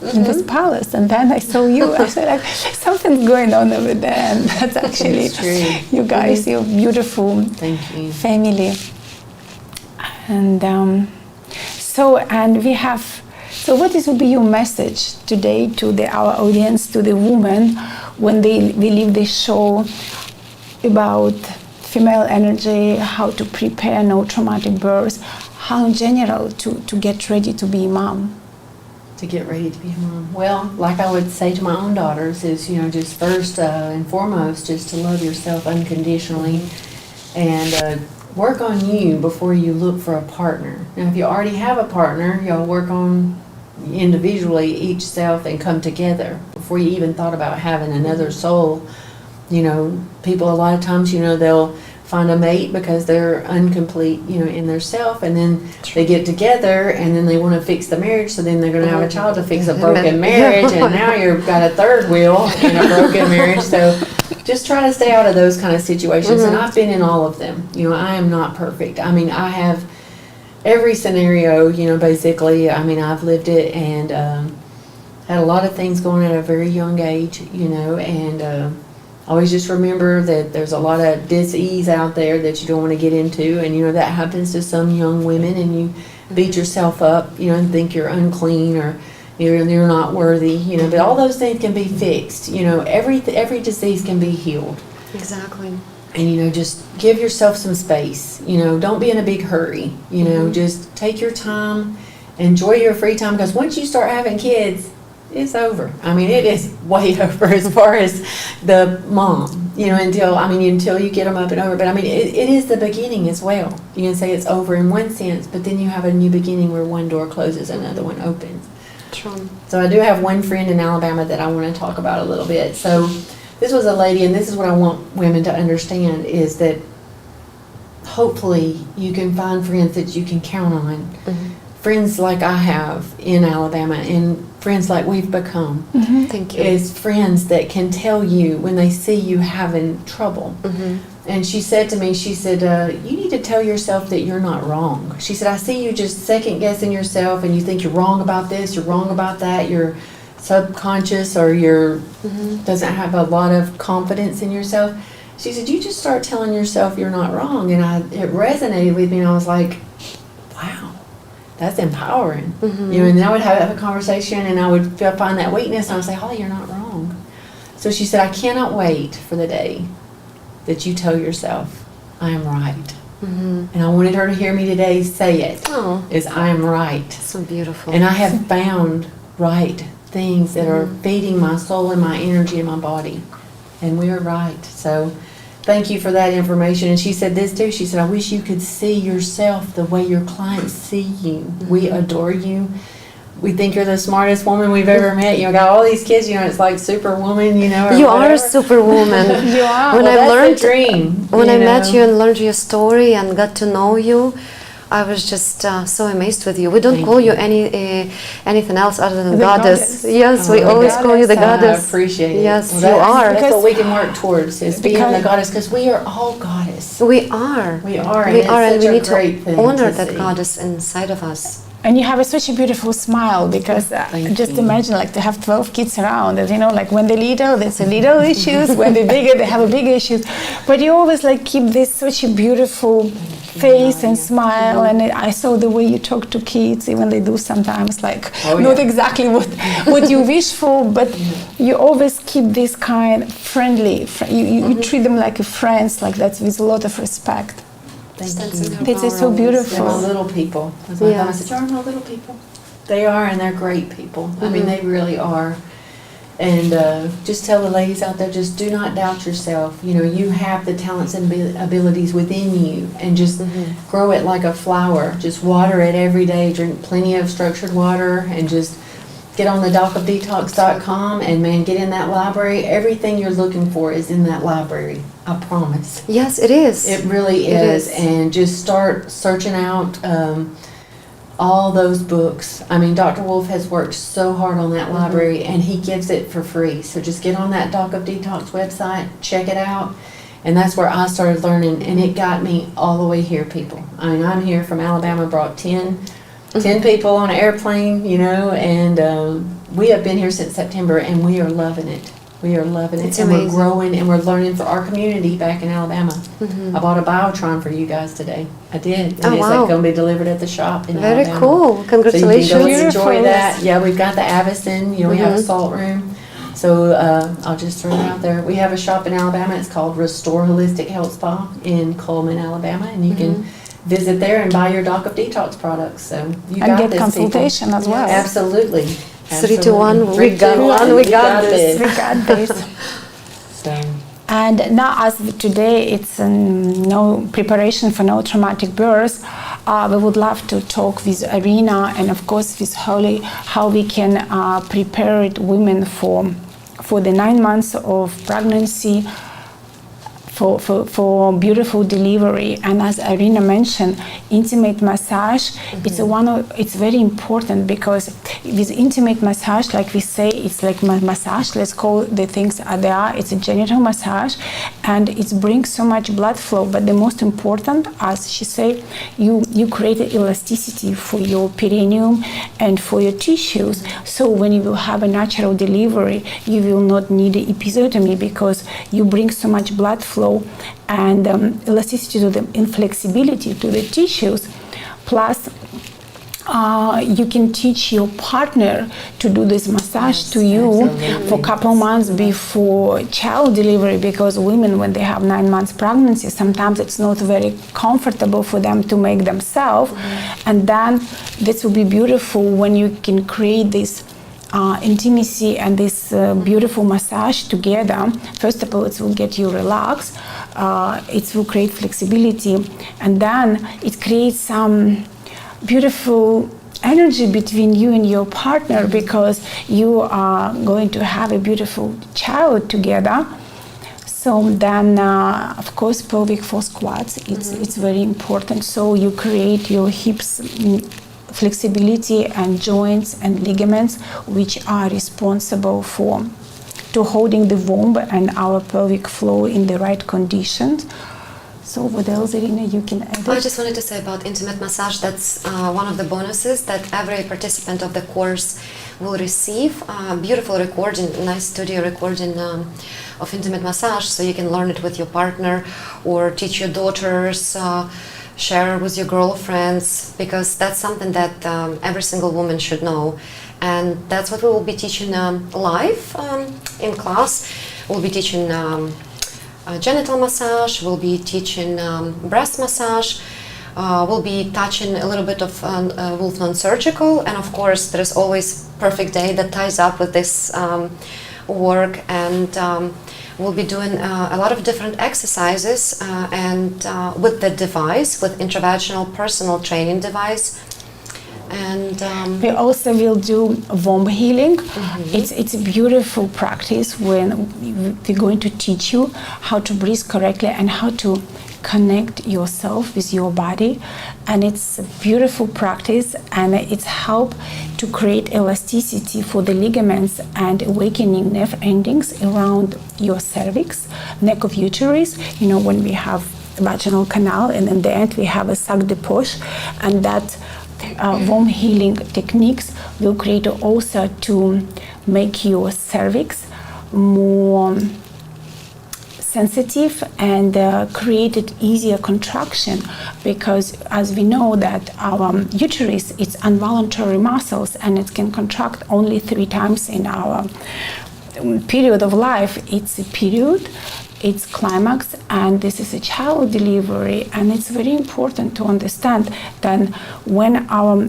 palace. And then I saw you. I said like something's going on over there, and that's actually you guys, your beautiful family. And so what will be your message today to our audience, to the women, when we leave this show about female energy, how to prepare no traumatic birth, how in general to get ready to be a mom? To get ready to be a mom. Well, like I would say to my own daughters is, just first and foremost, just to love yourself unconditionally and work on you before you look for a partner. Now, if you already have a partner, y'all work on individually each self and come together before you even thought about having another soul. People a lot of times, they'll find a mate because they're incomplete, in their self, and then they get together and then they want to fix the marriage, so then they're going to have a child to fix a broken marriage, and now you've got a third wheel in a broken marriage. So just try to stay out of those kind of situations. And I've been in all of them. I am not perfect. I mean, I have every scenario, basically. I mean, I've lived it and had a lot of things going at a very young age, and always just remember that there's a lot of dis-ease out there that you don't want to get into, and that happens to some young women, and you beat yourself up, and think you're unclean or you're not worthy, but all those things can be fixed. Every disease can be healed. Exactly. And just give yourself some space. Don't be in a big hurry. Just take your time, enjoy your free time, because once you start having kids, it's over. I mean, it is way over as far as the mom, until you get them up and over. But I mean, it is the beginning as well. You can say it's over in one sense, but then you have a new beginning where one door closes, another one opens. True. So I do have one friend in Alabama that I want to talk about a little bit. So this was a lady, and this is what I want women to understand, is that hopefully you can find friends that you can count on. Friends like I have in Alabama, and friends like we've become. Thank you. Is friends that can tell you when they see you having trouble. And she said to me, you need to tell yourself that you're not wrong. She said, I see you just second guessing yourself, and you think you're wrong about this, you're wrong about that, you're subconscious, or you're doesn't have a lot of confidence in yourself. She said, you just start telling yourself you're not wrong. And it resonated with me, and I was like, wow, that's empowering. And then I would have a conversation, and I would find that weakness, and I would say, Holly, you're not wrong. So she said, I cannot wait for the day that you tell yourself, I am right. And I wanted her to hear me today say it, is I am right. So beautiful. And I have found right things that are feeding my soul and my energy and my body. And we are right. So thank you for that information. And she said this too. She said, I wish you could see yourself the way your clients see you. We adore you. We think you're the smartest woman we've ever met. Got all these kids, it's like superwoman, or you whatever. are a superwoman. You are. When Well, I that's learned the dream. When I met you and learned your story and got to know you, I was just so amazed with you. We don't Thank call you you. anything else other than The goddess. goddess. Yes, Oh, we the always call you the goddess. goddess. I appreciate it. Yes, Well, you are. That's what Because- we can work towards, is being because- the goddess, because we are all goddess. We are. We are, and We it's are, and such we a need great to thing honor to that see. goddess inside of us. And you have such a beautiful smile, because Thank just you. imagine like to have 12 kids around, and like when they're little, there's a little issues. When they're bigger, they have a big issues. But you always like keep this such a beautiful face and smile. And I saw the way you talk to kids, even they do sometimes like Oh, not yeah. exactly what you wish for, but you always keep this kind friendly. You treat them like a friends, like that, with a lot of respect. Thank Stands you. in her This is power so always. beautiful. They're my little people. As my Yes. mama said, you're my little people. They are, and they're great people. I mean, they really are. And just tell the ladies out there, just do not doubt yourself. You know, you have the talents and abilities within you, and just grow it like a flower. Just water it every day. Drink plenty of structured water, and just get on the docofdetox.com, and man, get in that library. Everything you're looking for is in that library. I promise. Yes, it is. It really It is. is. And just start searching out all those books. I mean, Dr. Wolf has worked so hard on that library, and he gives it for free. So just get on that Doc of Detox website, check it out. And that's where I started learning, and it got me all the way here, people. I mean, I'm here from Alabama, brought 10 people on an airplane, you know, and we have been here since September, and we are loving it. We are loving it, It's and amazing. we're growing, and we're learning for our community back in Alabama. I bought a Biotron for you guys today. I did, and Oh, it's wow. like going to be delivered at the shop in Very Alabama. cool. So you Congratulations. can go Beautiful. enjoy that. Yeah, we've got the Avicen. You know, we have a salt room. So I'll just throw it out there. We have a shop in Alabama. It's called Restore Holistic Health Spa in Coleman, Alabama, and you can visit there and buy your Doc of Detox products. So you And got get this, consultation people. as well. Absolutely. 3 to 1. Absolutely. We got 3 to one. 1. We You got this. We got this. So, And now, as today it's no preparation for no traumatic birth, we would love to talk with Arena and of course with Holly how we can prepare women for the 9 months of pregnancy, for beautiful delivery. And as Irina mentioned, intimate massage, it's very important, because with intimate massage, like we say, it's like massage, let's call the things as they are. It's a genital massage, and it brings so much blood flow. But the most important, as she said, you create elasticity for your perineum and for your tissues. So when you will have a natural delivery, you will not need an episiotomy, because you bring so much blood flow and elasticity to the inflexibility to the tissues. Plus, you can teach your partner to do this massage to you for a couple months before child delivery, because women, when they have 9 months pregnancy, sometimes it's not very comfortable for them to make themselves. And then this will be beautiful when you can create this intimacy and this beautiful massage together. First of all, it will get you relaxed, it will create flexibility, and then it creates some beautiful energy between you and your partner, because you are going to have a beautiful child together. So then, of course, pelvic floor squats, it's very important. So you create your hips flexibility and joints and ligaments, which are responsible to holding the womb and our pelvic floor in the right conditions. So what else, Irina, you can add? I just wanted to say about intimate massage, that's one of the bonuses that every participant of the course will receive. Beautiful recording, nice studio recording of intimate massage, so you can learn it with your partner or teach your daughters, share with your girlfriends, because that's something that every single woman should know. And that's what we will be teaching live in class. We'll be teaching genital massage, we'll be teaching breast massage, we'll be touching a little bit of Wolf non-surgical, and of course there's always perfect day that ties up with this work, and we'll be doing a lot of different exercises and with the device, with Intravaginal personal training device. And we also will do womb healing. It's a beautiful practice when we're going to teach you how to breathe correctly and how to connect yourself with your body, and it's a beautiful practice, and it's help to create elasticity for the ligaments and awakening nerve endings around your cervix, neck of uterus. You know, when we have vaginal canal, and in the end we have a sac de poche, and that warm healing techniques will create also to make your cervix more sensitive and created easier contraction, because as we know that our uterus, it's involuntary muscles, and it can contract only 3 times in our period of life. It's a period, it's climax, and this is a child delivery. And it's very important to understand that when our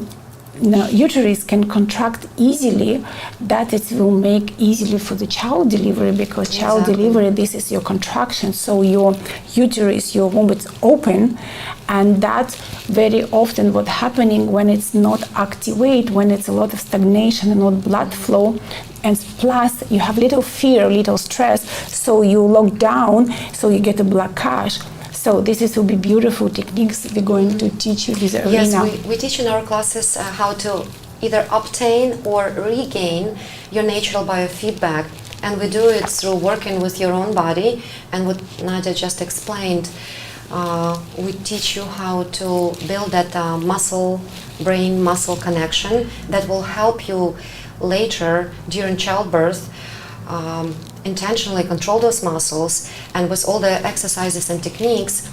uterus can contract easily, that it will make easily for the child delivery, because child delivery, this is your contraction. So your uterus, your womb, it's open, and that's very often what's happening when it's not activate, when it's a lot of stagnation and not blood flow. And plus you have little fear, little stress, so you lock down, so you get a blockage. So this will be beautiful techniques we're going to teach you with Arina. Yes, we teach in our classes how to either obtain or regain your natural biofeedback. And we do it through working with your own body. And what Nadia just explained, we teach you how to build that brain-muscle connection that will help you later during childbirth intentionally control those muscles. And with all the exercises and techniques,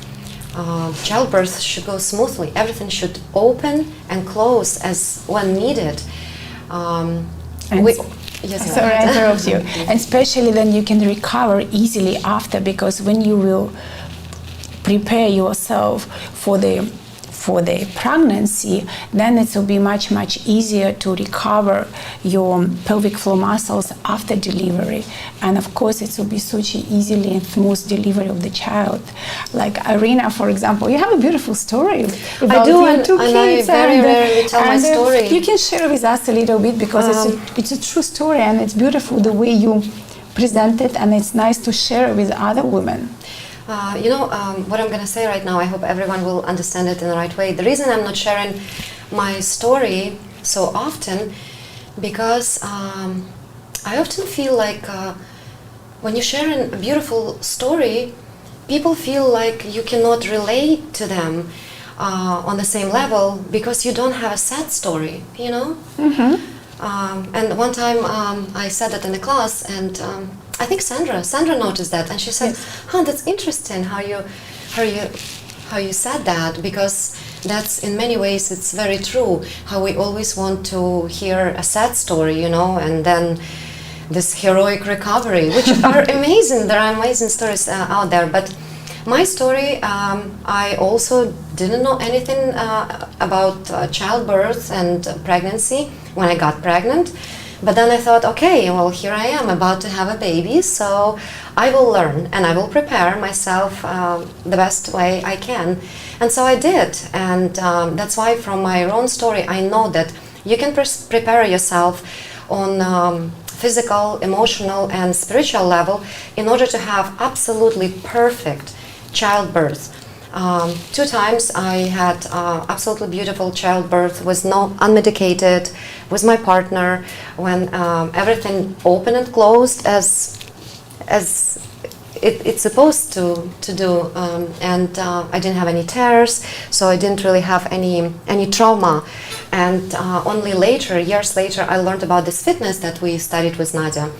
childbirth should go smoothly. Everything should open and close as when needed. Sorry, I interrupt you. And especially then you can recover easily after, because when you will prepare yourself for the pregnancy, then it will be much easier to recover your pelvic floor muscles after delivery. And of course it will be such an easily and smooth delivery of the child. Like Irina, for example, you have a beautiful story about your 2 kids, I very rarely tell my story. You can share with us a little bit, because it's a true story, and it's beautiful the way you present it, and it's nice to share with other women. What I'm going to say right now, I hope everyone will understand it in the right way. The reason I'm not sharing my story so often, because I often feel like when you're sharing a beautiful story, people feel like you cannot relate to them on the same level because you don't have a sad story, you know? Mm-hmm. And one time I said that in the class, and I think Sandra noticed that, and she said, yes. That's interesting how you said that, because that's in many ways it's very true, how we always want to hear a sad story, you know, and then this heroic recovery, which are amazing. There are amazing stories out there, but my story, I also didn't know anything about childbirth and pregnancy when I got pregnant. But then I thought, okay, well, here I am about to have a baby, so I will learn and I will prepare myself the best way I can. And so I did. And that's why from my own story, I know that you can prepare yourself on physical, emotional, and spiritual level in order to have absolutely perfect childbirth. 2 times I had absolutely beautiful childbirth, was unmedicated, with my partner, when everything opened and closed as it's supposed to do, and I didn't have any tears, so I didn't really have any trauma. And only later, years later, I learned about this fitness that we studied with Nadia.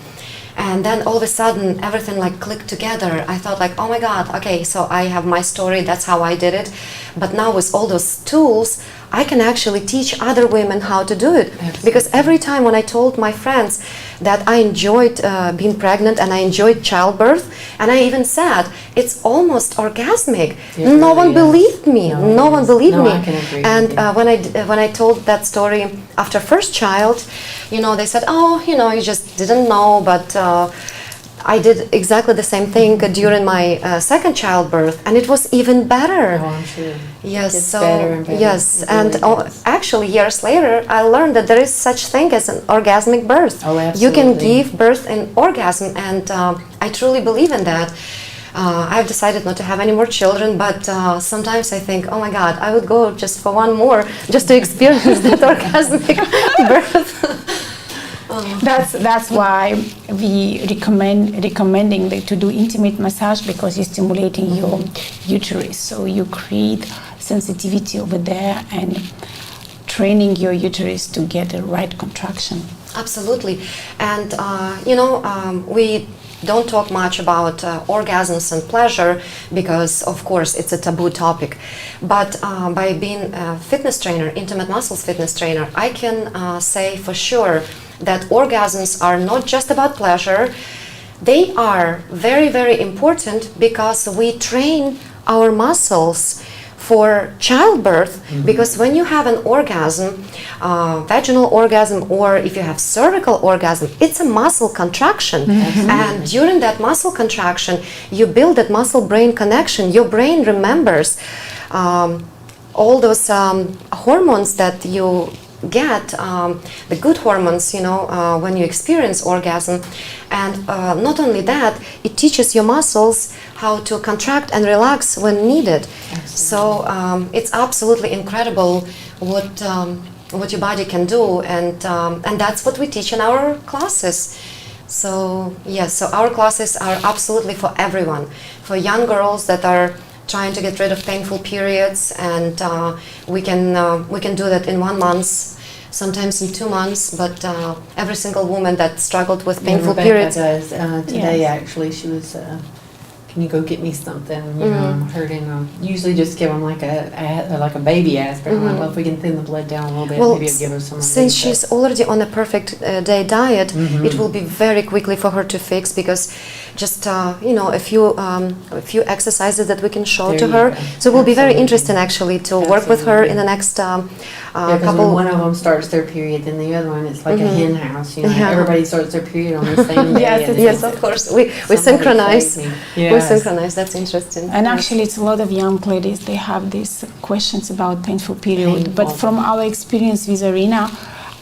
And then all of a sudden, everything like clicked together. I thought like, oh my God, okay, so I have my story, that's how I did it. But now with all those tools, I can actually teach other women how to do it. Absolutely. Because every time when I told my friends that I enjoyed being pregnant and I enjoyed childbirth, and I even said, it's almost orgasmic. No one believed me. No one believed me. I can agree and with you. when I told that story after first child, you know, they said, oh, you know, you just didn't know, but I did exactly the same thing during my second childbirth, and it was even better. Oh, I'm sure. Yes, It's so better and better. yes, It and really is. actually years later, I learned that there is such thing as an orgasmic birth. Oh, You can absolutely. give birth in orgasm, and I truly believe in that. I've decided not to have any more children, but sometimes I think, oh my God, I would go just for one more, just to experience that orgasmic birth. That's why we recommending to do intimate massage, because you're stimulating your uterus, so you create sensitivity over there and training your uterus to get the right contraction. Absolutely. And we don't talk much about orgasms and pleasure because, of course, it's a taboo topic. But by being a fitness trainer, intimate muscles fitness trainer, I can say for sure that orgasms are not just about pleasure. They are very, very important because we train our muscles for childbirth, because when you have an orgasm, vaginal orgasm, or if you have cervical orgasm, it's a muscle contraction. And during that muscle contraction, you build that muscle-brain connection. Your brain remembers all those hormones that you get, the good hormones, when you experience orgasm. And not only that, it teaches your muscles how to contract and relax when needed. Absolutely. So it's absolutely incredible what your body can do, and that's what we teach in our classes. So yes, so our classes are absolutely for everyone, for young girls that are trying to get rid of painful periods, and we can do that in 1 month. Sometimes in 2 months, but every single woman that struggled with painful periods does. Today, actually, she was. Can you go get me something? I'm hurting. Usually, just give them like a baby aspirin. Well, if we can thin the blood down a little bit, maybe I'll give her some. Since she's already on a perfect day diet, it will be very quickly for her to fix, because just a few exercises that we can show to her. So it will be very interesting actually to work with her in the next couple. When one of them starts their period, then the other one, it's like a hen house. Everybody starts their period on the same day. Yes, of course. We synchronize. We synchronize. That's interesting. And actually, it's a lot of young ladies. They have these questions about painful period. But from our experience with Arena,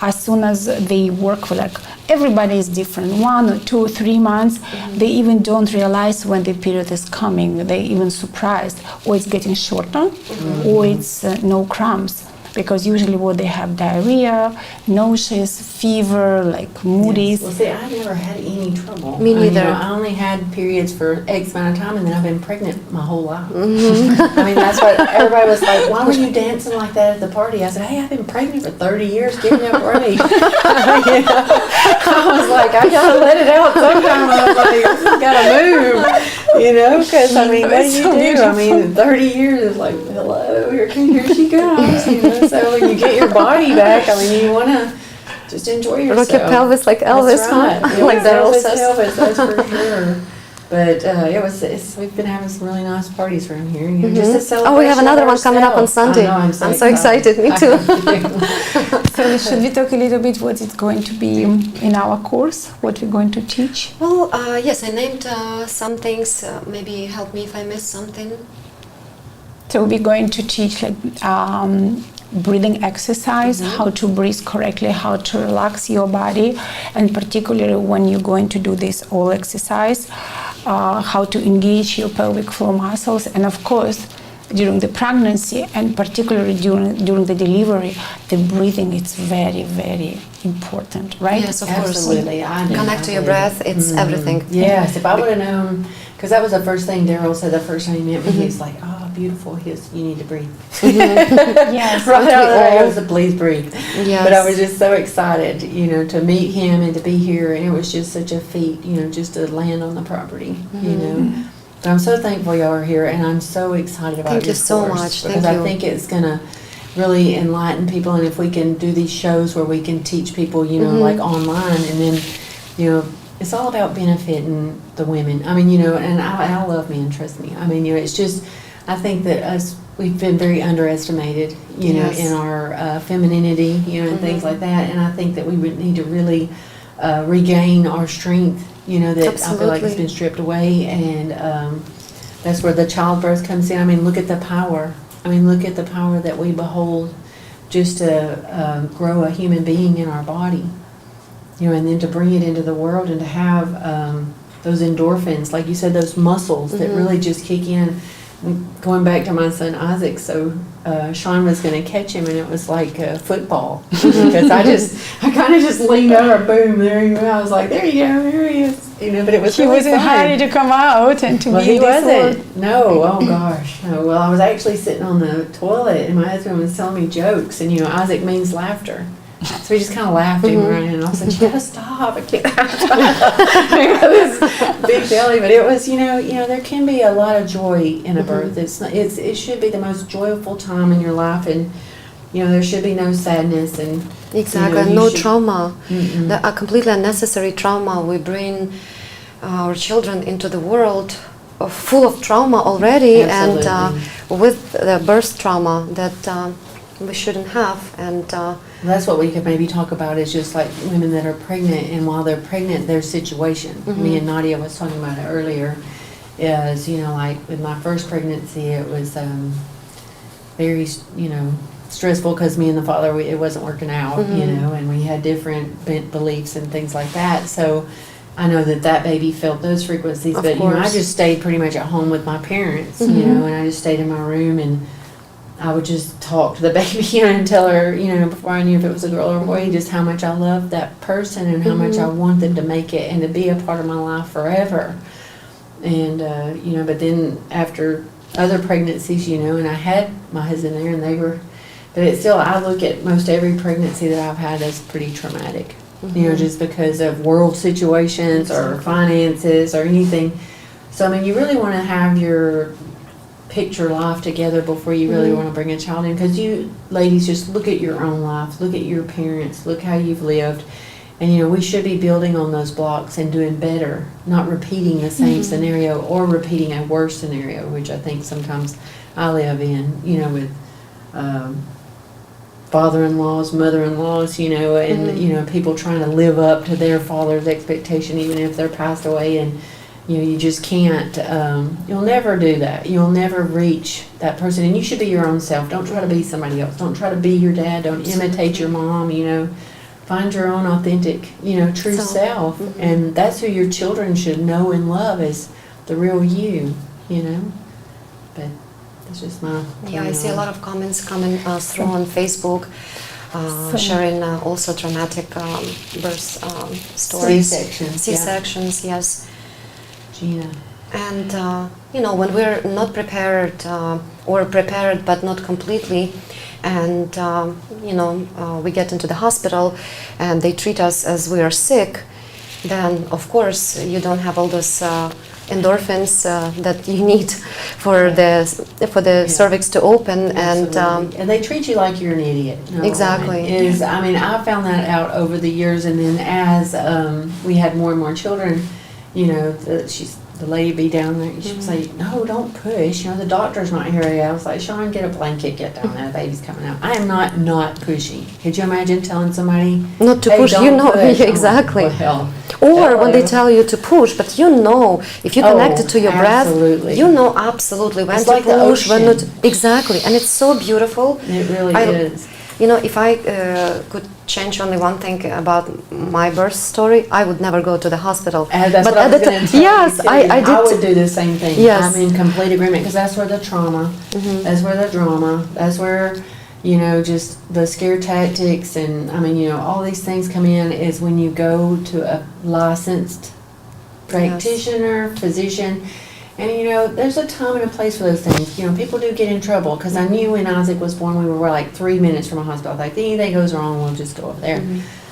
as soon as they work with, like, everybody is different, 1 or 2 or 3 months, they even don't realize when the period is coming. They even surprised, or it's getting shorter, or it's no cramps. Because usually what they have diarrhea, nausea, fever, like moodies. Well, see, I've never had any trouble. Me neither. I only had periods for X amount of time, and then I've been pregnant my whole life. I mean, that's what everybody was like, why were you dancing like that at the party? I said, hey, I've been pregnant for 30 years. Give me a break. I was like, I got to let it out sometime. I was like, this has got to move. Because, I mean, what do you do? I mean, 30 years is like, hello, here she comes. So when you get your body back, I mean, you want to just enjoy yourself. Rock your pelvis like Elvis, that's right. huh? Like that Elvis says. Pelvis, that's for sure. But we've been having some really nice parties around here. Just a celebration. Oh, we have another one coming up on Sunday. I know, I'm so excited. Me too. So should we talk a little bit what it's going to be in our course, what we're going to teach? Well, yes, I named some things. Maybe help me if I missed something. So we're going to teach like breathing exercise, how to breathe correctly, how to relax your body, and particularly when you're going to do this all exercise, how to engage your pelvic floor muscles, and of course during the pregnancy and particularly during the delivery, the breathing is very, very important, right? Yes, of course. Absolutely. Connect to your breath, it's everything. Yes, if I would have known, because that was the first thing Daryl said the first time he met me, he was like, oh, beautiful, you need to breathe. Yes. Right out there, it was a please breathe. Yes. But I was just so excited, to meet him and to be here, and it was just such a feat, just to land on the property, But I'm so thankful y'all are here, and I'm so excited about Thank you this so course, much. because Thank you. I think it's gonna really enlighten people, and if we can do these shows where we can teach people, like online, and then, it's all about benefiting the women. I mean, and I love men, trust me. I mean, it's just, I think that we've been very underestimated, Yes. in our femininity, and things like that, and I think that we would need to really regain our strength, that I feel like it's been stripped away, and that's where the childbirth comes in. I mean, look at the power. Look at the power that we behold just to grow a human being in our body, and then to bring it into the world and to have those endorphins, like you said, those muscles that really just kick in. Going back to my son Isaac, so Sean was going to catch him, and it was like football because I kind of just leaned over, boom, there you go. I was like, there you go, there he is, But it was he really wasn't fun. ready to come out and to Well, be he this wasn't. world. No, oh gosh, no. Well, I was actually sitting on the toilet, and my husband was telling me jokes, and Isaac means laughter. So he just kind of laughed at me, right? And I said, "You gotta stop! I can't this big belly." But it was, there can be a lot of joy in a birth. It should be the most joyful time in your life, and there should be no sadness and Exactly, no trauma. A completely unnecessary trauma. We bring our children into the world full of trauma already, Absolutely. and with the birth trauma that we shouldn't have. And that's what we could maybe talk about, is just like women that are pregnant, and while they're pregnant, their situation. Me and Nadia was talking about it earlier, is, like with my first pregnancy, it was very, stressful because me and the father, it wasn't working out, and we had different beliefs and things like that. So I know that baby felt those frequencies, but I just stayed pretty much at home with my parents, and I just stayed in my room, and I would just talk to the baby, and tell her, before I knew if it was a girl or a boy, just how much I loved that person and how much I want them to make it and to be a part of my life forever. And, but then after other pregnancies, and I had my husband there, and they were, but it's still, I look at most every pregnancy that I've had as pretty traumatic, just because of world situations or finances or anything. So, you really want to have your picture life together before you really want to bring a child in, because you ladies just look at your own life, look at your parents, look how you've lived, and we should be building on those blocks and doing better, not repeating the same scenario or repeating a worse scenario, which I think sometimes I live in, with father-in-laws, mother-in-laws, and people trying to live up to their father's expectation even if they're passed away, and you just can't, you'll never do that. You'll never reach that person. And you should be your own self. Don't try to be somebody else. Don't try to be your dad. Don't imitate your mom, Find your own authentic, true self. And that's who your children should know and love, as the real you, But that's just my... I see a lot of comments coming through on Facebook, sharing also traumatic birth stories. C-sections. C-sections, yes. Gina. And, when we're not prepared, or prepared but not completely, and, we get into the hospital and they treat us as we are sick, then, of course, you don't have all those endorphins that you need for the cervix to open. And they treat you like you're an idiot. Exactly. I found that out over the years, and then as we had more and more children, the lady be down there, she would say, "No, don't push. The doctor's not here yet." I was like, "Sean, get a blanket, get down there. The baby's coming out." I am not pushing. Could you imagine telling somebody not to hey, push? Don't push. Exactly. Well, or when they tell you to push, but if you connect it to your breath, absolutely. Absolutely when It's to like the push, when not. ocean. Exactly, and it's so beautiful. It really is. If I could change only one thing about my birth story, I would never go to the hospital. That's what I was going to tell yes, you. I did. I would do the same thing. Yes. I'm in complete agreement, because that's where the trauma, that's where the drama, that's where, just the scare tactics and, all these things come in, is when you go to a licensed practitioner, physician. And, there's a time and a place for those things. People do get in trouble, because I knew when Isaac was born, we were like 3 minutes from a hospital. I was like, if anything goes wrong, we'll just go up there.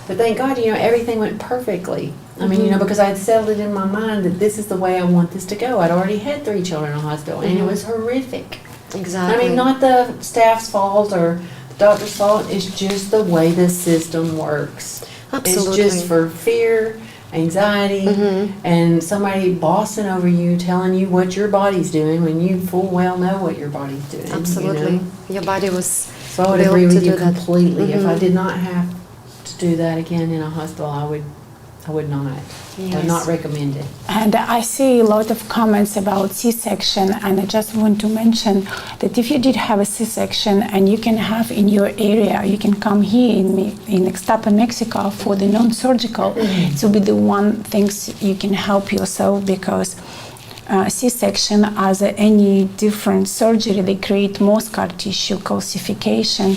But thank God, everything went perfectly. Because I had settled it in my mind that this is the way I want this to go. I'd already had 3 children in a hospital, and it was horrific. Exactly. Not the staff's fault or the doctor's fault. It's just the way the system works. Absolutely. It's just for fear, anxiety, and somebody bossing over you, telling you what your body's doing when you full well know what your body's doing. Absolutely. Your body was So I would built agree to with you do that. completely. If I did not have to do that again in a hospital, I would not. or not recommended. And I see a lot of comments about C-section, and I just want to mention that if you did have a C-section and you can have in your area, you can come here in Ixtapa, Mexico for the non-surgical. It will be the one things you can help yourself, because C-section, as any different surgery, they create more scar tissue, calcification,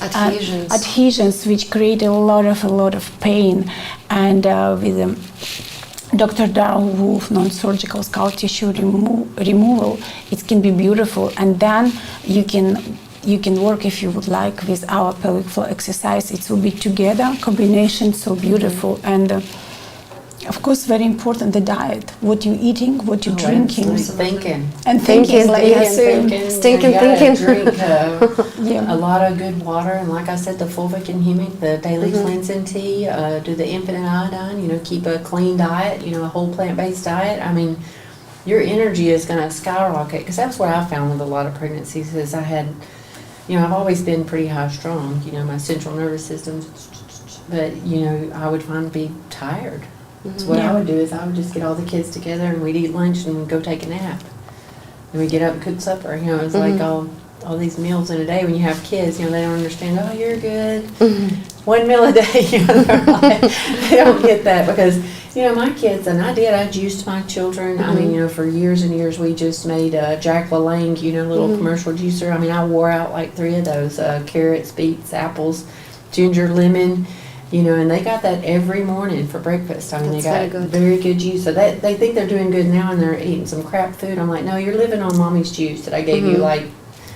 adhesions, which create a lot of pain. And with Dr. Darrell Wolf non-surgical scar tissue removal, it can be beautiful. And then you can work, if you would like, with our pelvic floor exercise. It will be together combination, so beautiful. And of course, very important, the diet. What you're eating, what you're drinking. Thinking. And thinking. Stinking thinking. Drink a lot of good water. And like I said, the fulvic and humic, the daily cleansing tea, do the infinite iodine, keep a clean diet, a whole plant-based diet. I mean, your energy is going to skyrocket. Because that's what I found with a lot of pregnancies is I had, I've always been pretty high strung, my central nervous system. But, I would finally be tired. So what I would do is I would just get all the kids together and we'd eat lunch and we'd go take a nap. And we'd get up and cook supper. It's like all these meals in a day. When you have kids, they don't understand, oh, you're good. One meal a day, they don't get that because, my kids, and I juiced my children. I mean, for years and years we just made Jack LaLange, little commercial juicer. I mean, I wore out like 3 of those, carrots, beets, apples, ginger, lemon. And they got that every morning for breakfast. I mean, they got very good juice. So they think they're doing good now and they're eating some crap food. I'm like, no, you're living on mommy's juice that I gave you like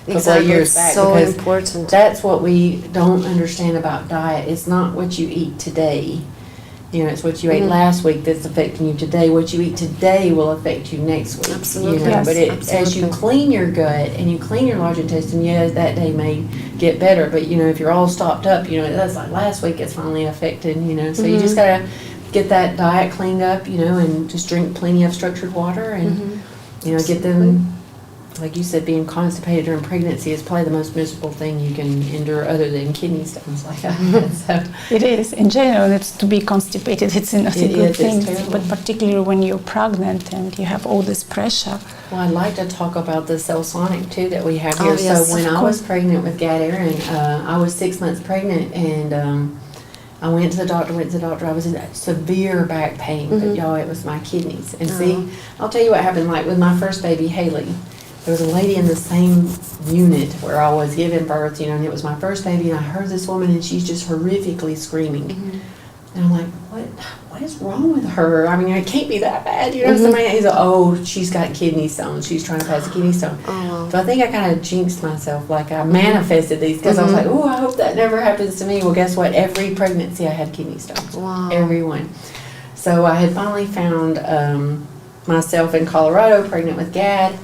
a couple of years back. So because important. That's what we don't understand about diet. It's not what you eat today. It's what you ate last week that's affecting you today. What you eat today will affect you next week. Absolutely. But as you clean your gut and you clean your large intestine, that day may get better. But, if you're all stopped up, that's like last week it's finally affected, So you just got to get that diet cleaned up, and just drink plenty of structured water and, get them, like you said, being constipated during pregnancy is probably the most miserable thing you can endure other than kidney stones like that. So it is. In general, it's to be constipated. It's not a good thing, but particularly when you're pregnant and you have all this pressure. Well, I'd like to talk about the Celsonic too that we have here. Oh, yes, so when I was pregnant with Gad Aaron, I was 6 months pregnant and I went to the doctor. I was in severe back pain, but y'all, it was my kidneys. And see, I'll tell you what happened. Like with my first baby, Haley, there was a lady in the same unit where I was giving birth, and it was my first baby, and I heard this woman, and she's just horrifically screaming. And I'm like, what is wrong with her? I mean, it can't be that bad, Somebody, he's like, oh, she's got kidney stones. She's trying to pass a kidney stone. So I think I kind of jinxed myself, like I manifested these, because I was like, oh, I hope that never happens to me. Well, guess what? Every pregnancy I had kidney stones. Wow. Every one. So I had finally found myself in Colorado, pregnant with Gad.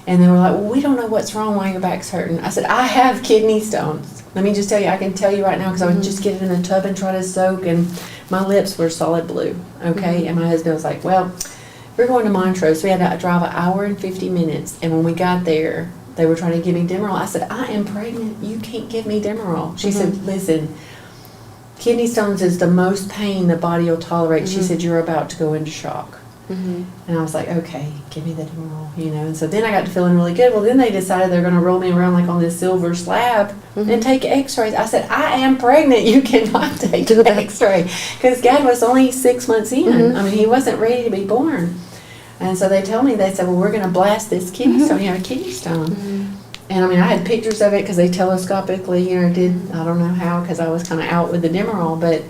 And they were like, well, we don't know what's wrong, why your back's hurting. I said, I have kidney stones. Let me just tell you, I can tell you right now, because I would just get it in a tub and try to soak, and my lips were solid blue, okay? And my husband was like, well, we're going to Montrose. So we had to drive 1 hour and 50 minutes. And when we got there, they were trying to give me Demerol. I said, I am pregnant. You can't give me Demerol. She said, listen, kidney stones is the most pain the body will tolerate. She said, you're about to go into shock. And I was like, okay, give me the Demerol, and so then I got to feeling really good. Well, then they decided they're going to roll me around like on this silver slab and take x-rays. I said, I am pregnant. You cannot take an x-ray, because Gad was only 6 months in. I mean, he wasn't ready to be born. And so they said, well, we're going to blast this kidney stone. You have a kidney stone. And I mean, I had pictures of it because they telescopically, I don't know how, because I was kind of out with the Demerol, but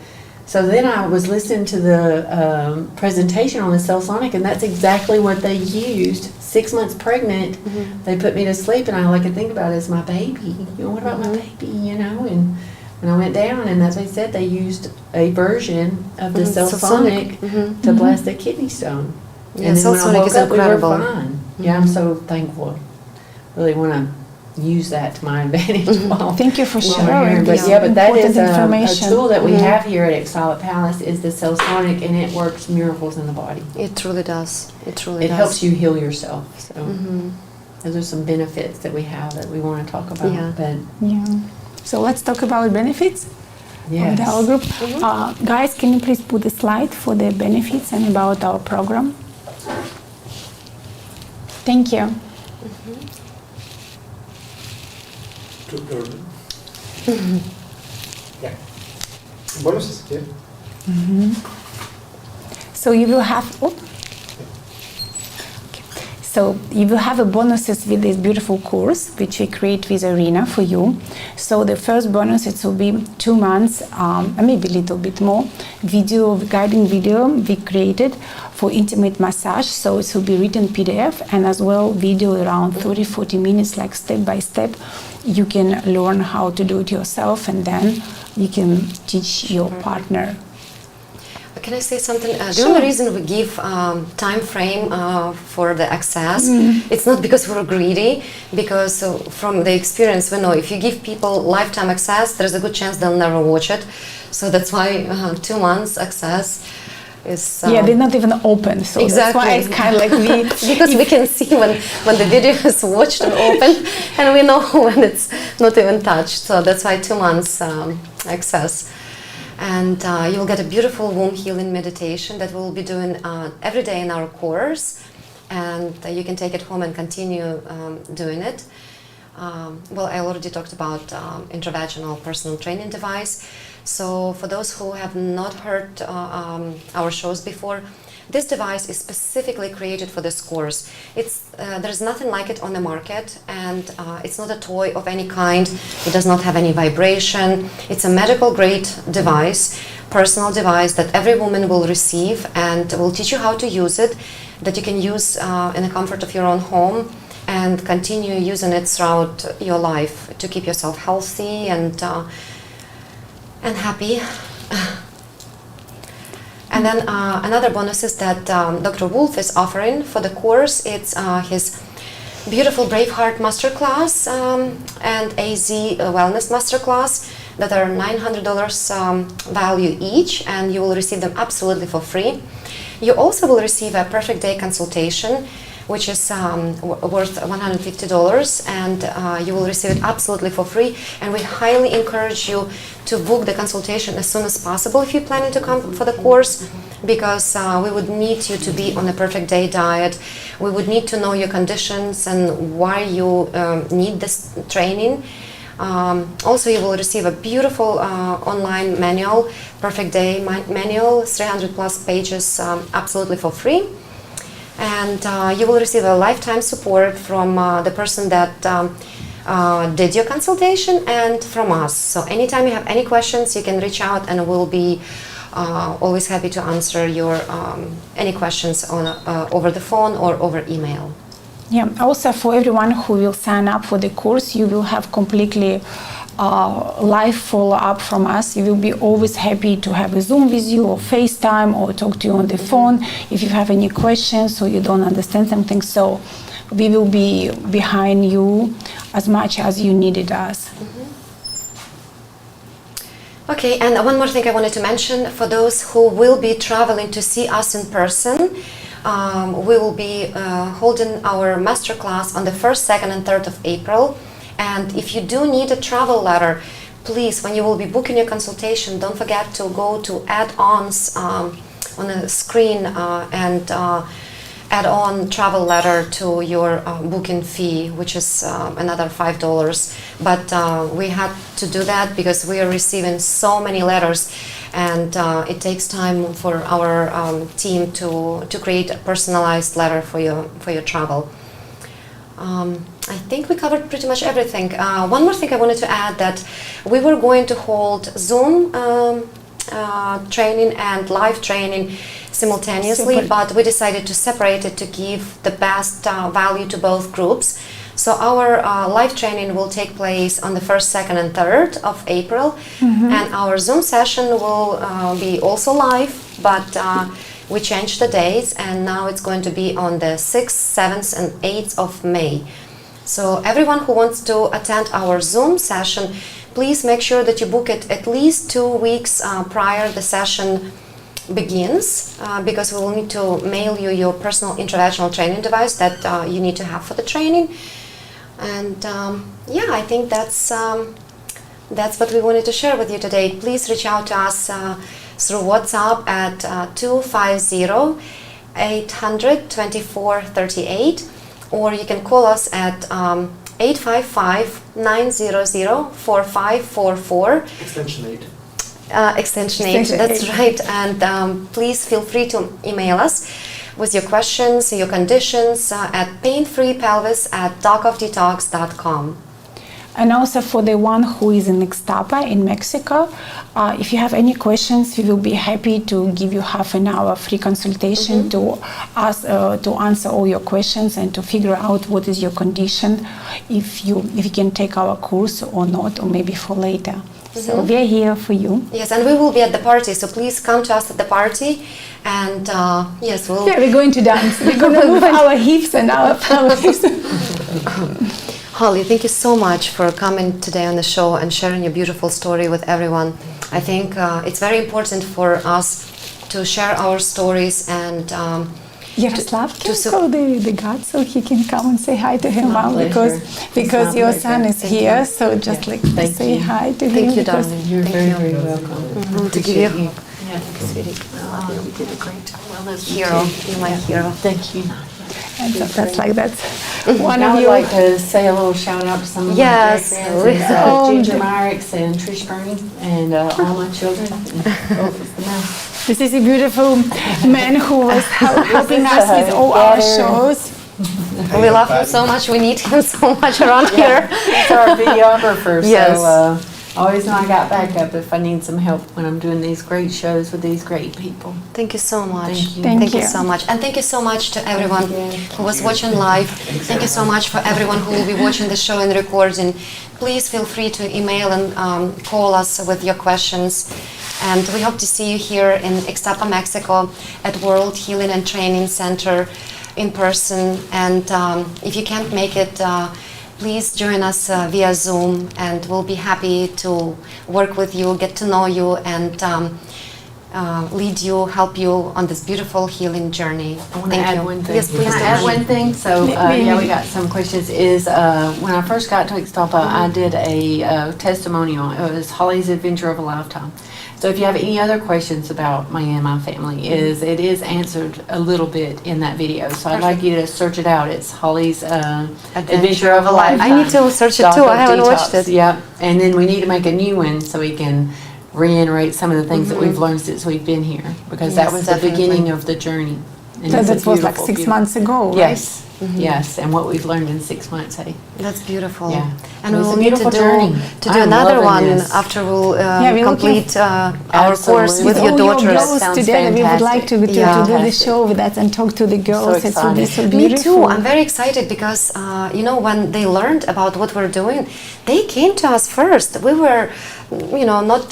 so then I was listening to the presentation on the Celsonic, and that's exactly what they used. 6 months pregnant, they put me to sleep, and all I could think about is my baby. What about my baby, And when I went down, and that's what they said, they used a version of the Celsonic to blast the kidney stone. Yeah, and then when I Celsonic woke is up, incredible. we were fine. Yeah, I'm so thankful. Really want to use that to my advantage. Thank you for sharing. But but that is information. a tool that we have here at Ixtapa Palace is the Celsonic, and it works miracles in the body. It truly does. It helps you heal yourself. So those are some benefits that we have that we want to talk about. Yeah. But So let's talk about benefits. of our group. Mm-hmm. Guys, can you please put the slide for the benefits and about our program? Thank you. Yeah. Bonuses, yeah. So you will have. So you will have a bonuses with this beautiful course, which we create with Arena for you. So the first bonus, it will be 2 months, maybe a little bit more, guiding video we created for intimate massage. So it will be written PDF and as well video around 30-40 minutes, like step by step. You can learn how to do it yourself and then you can teach your partner. Can I say something? The Sure. only reason we give time frame for the access, it's not because we're greedy, because from the experience we know if you give people lifetime access, there's a good chance they'll never watch it. So that's why 2 months access is... Yeah, they're not even open, so exactly. that's why it's kind of like we... because we can see when the video is watched and open, and we know when it's not even touched. So that's why 2 months access. And you will get a beautiful womb healing meditation that we'll be doing every day in our course, and you can take it home and continue doing it. Well, I already talked about Intravaginal personal training device. So for those who have not heard our shows before, this device is specifically created for this course. There's nothing like it on the market, and it's not a toy of any kind. It does not have any vibration. It's a medical grade device, personal device that every woman will receive, and will teach you how to use it, that you can use in the comfort of your own home and continue using it throughout your life to keep yourself healthy and happy. And then another bonus is that Dr. Wolf is offering for the course. It's his beautiful Braveheart Masterclass and AZ Wellness Masterclass that are $900 value each, and you will receive them absolutely for free. You also will receive a perfect day consultation, which is worth $150, and you will receive it absolutely for free. And we highly encourage you to book the consultation as soon as possible if you're planning to come for the course, because we would need you to be on a perfect day diet. We would need to know your conditions and why you need this training. Also, you will receive a beautiful online manual, Perfect Day manual, 300 plus pages, absolutely for free. And you will receive a lifetime support from the person that did your consultation and from us. So anytime you have any questions, you can reach out, and we'll be always happy to answer your any questions on over the phone or over email. Yeah, also for everyone who will sign up for the course, you will have completely live follow-up from us. You will be always happy to have a Zoom with you or FaceTime or talk to you on the phone if you have any questions or you don't understand something. So we will be behind you as much as you needed us. Okay, and one more thing I wanted to mention, for those who will be traveling to see us in person, we will be holding our masterclass on the 1st, 2nd, and 3rd of April. And if you do need a travel letter, please, when you will be booking your consultation, don't forget to go to add-ons on the screen and add on travel letter to your booking fee, which is another $5. But we had to do that because we are receiving so many letters, and it takes time for our team to create a personalized letter for your travel. I think we covered pretty much everything. One more thing I wanted to add, that we were going to hold Zoom training and live training simultaneously, Super. but we decided to separate it to give the best value to both groups. So our live training will take place on the 1st, 2nd, and 3rd of April, and our Zoom session will be also live, but we changed the days, and now it's going to be on the 6th, 7th, and 8th of May. So everyone who wants to attend our Zoom session, please make sure that you book it at least 2 weeks prior the session begins, because we will need to mail you your personal intravaginal training device that you need to have for the training. And yeah, I think that's that's what we wanted to share with you today. Please reach out to us through WhatsApp at 250-800-2438, or you can call us at 855-900-4544. Extension 8. Extension 8, that's right. And please feel free to email us with your questions, your conditions at painfreepelvis@docofdetox.com. And also for the one who is in Ixtapa in Mexico, if you have any questions, we will be happy to give you half an hour free consultation to answer all your questions and to figure out what is your condition, if you can take our course or not, or maybe for later. So we are here for you. Yes, and we will be at the party, so please come to us at the party. And yes, we'll... Yeah, we're going to dance. We're going to move our hips and our pelvis. Holly, thank you so much for coming today on the show and sharing your beautiful story with everyone. I think it's very important for us to share our stories and Yaroslav, can you call the God so he can come and say hi to him, Mom? Because your son is here, so just say hi to him. Thank you, darling. You're very welcome. To give you. Yeah, sweetie. You did a great job. Well, that's Hero, you're my hero. Thank you. And so that's one I of would your... like to say a little shout out to some of my dear friends, Ginger Myricks and Trish Burney, and all my children, and both of them. This is a beautiful man who was helping us with all our shows. We love him so much, we need him so much around here. He's our videographer, Yes. so I always know I got backup if I need some help when I'm doing these great shows with these great people. Thank you so much. Thank you. Thank you. So much. And thank you so much to everyone who was watching live. Thank you so much for everyone who will be watching the show and recording. Please feel free to email and call us with your questions. And we hope to see you here in Ixtapa, Mexico at World Healing and Training Center in person. And if you can't make it, please join us via Zoom, and we'll be happy to work with you, get to know you, and lead you, help you on this beautiful healing journey. I want to add one thing. Yes, please. Can I add one thing? So, we got some questions. When I first got to Ixtapa, I did a testimonial. It was Holly's Adventure of a Lifetime. So if you have any other questions about me and my family, it is answered a little bit in that video. So I'd like you to search it out. It's Holly's Adventure of a Lifetime. I need to search it too. I haven't watched it. Yeah, and then we need to make a new one so we can reiterate some of the things that we've learned since we've been here, because that was the beginning of the journey. And So it's a that was like beautiful, 6 beautiful- months ago, right? Yes, yes, and what we've learned in 6 months, hey. That's beautiful. Yeah. And It we was will a need to beautiful do, journey. I'm another loving one this. after we'll we're complete our course Absolutely. with your all daughters. your girls Sounds together, we would like to do the Fantastic. show with us and talk to the girls. It will be so excited. beautiful. Me too. I'm very excited because when they learned about what we're doing, they came to us first. We were, not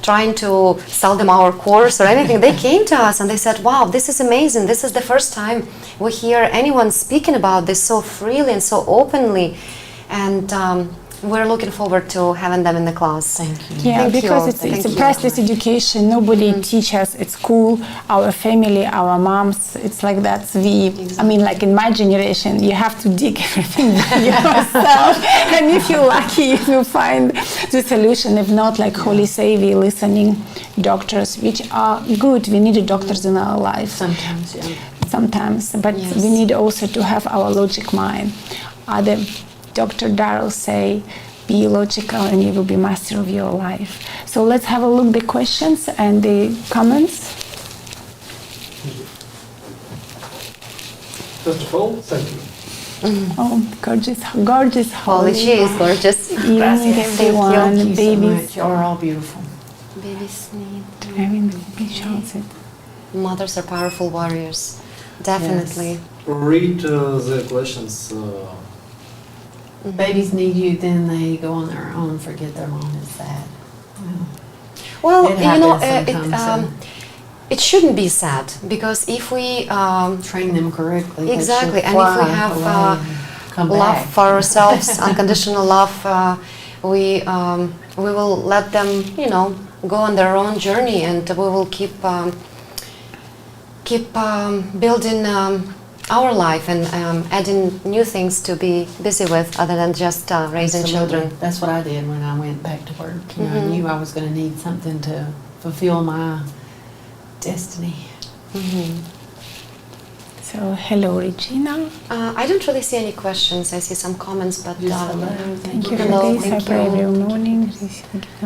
trying to sell them our course or anything. They came to us and they said, "Wow, this is amazing. This is the first time we hear anyone speaking about this so freely and so openly." And we're looking forward to having them in the class. Thank you. Yeah, Thank because you. it's Thank a you. priceless education. Nobody teach us at school. Our family, our moms, it's like that's like in my generation, you have to dig everything by yourself. And if you're lucky, you will find the solution. If not, like Holy Savvy, listening doctors, which are good. We need doctors in our life. Sometimes, but we need also to have our logic mind. Dr. Darrell say, be logical and you will be master of your life. So let's have a look at the questions and the comments. First of all, thank you. Oh, gorgeous Holly, she is gorgeous. Evening, everyone. Thank you so Babies. much. You're all beautiful. Babies need. Having the baby shows it. Mothers are powerful warriors. Definitely. Read the questions. Babies need you, then they go on their own, forget their mom is sad. Well, It happens sometimes, it shouldn't be sad, because if we Train them correctly. they exactly, should and if we fly have away and come love back. for ourselves, unconditional love, we will let them, go on their own journey, and we will keep building our life and adding new things to be busy with other than just raising children. That's what I did when I went back to work. You know, I knew I was going to need something to fulfill my destiny. So, hello, Regina. I don't really see any questions. I see some comments, but Thank you for hello, this. I thank pray you. every morning.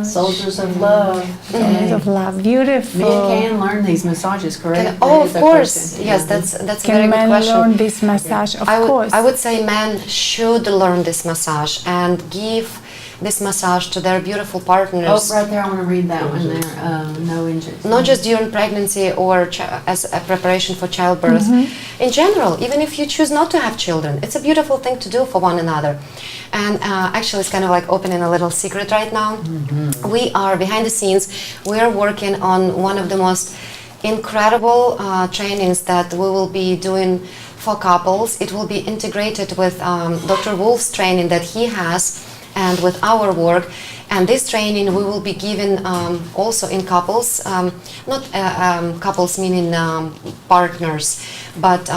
Soldiers of love. Soldiers of love. Beautiful. Men can learn these massages, correct? Oh, That of is the course. question. Yes, Yeah. that's a Can very good men question. learn this massage? Of course. I would say men should learn this massage and give this massage to their beautiful partners. Oh, right there, I want to read that one there. No injuries. Not just during pregnancy or as a preparation for childbirth. In general, even if you choose not to have children, it's a beautiful thing to do for one another. And actually, it's kind of like opening a little secret right now. We are behind the scenes. We are working on one of the most incredible trainings that we will be doing for couples. It will be integrated with Dr. Wolf's training that he has and with our work. And this training we will be given also in couples, not couples meaning partners, but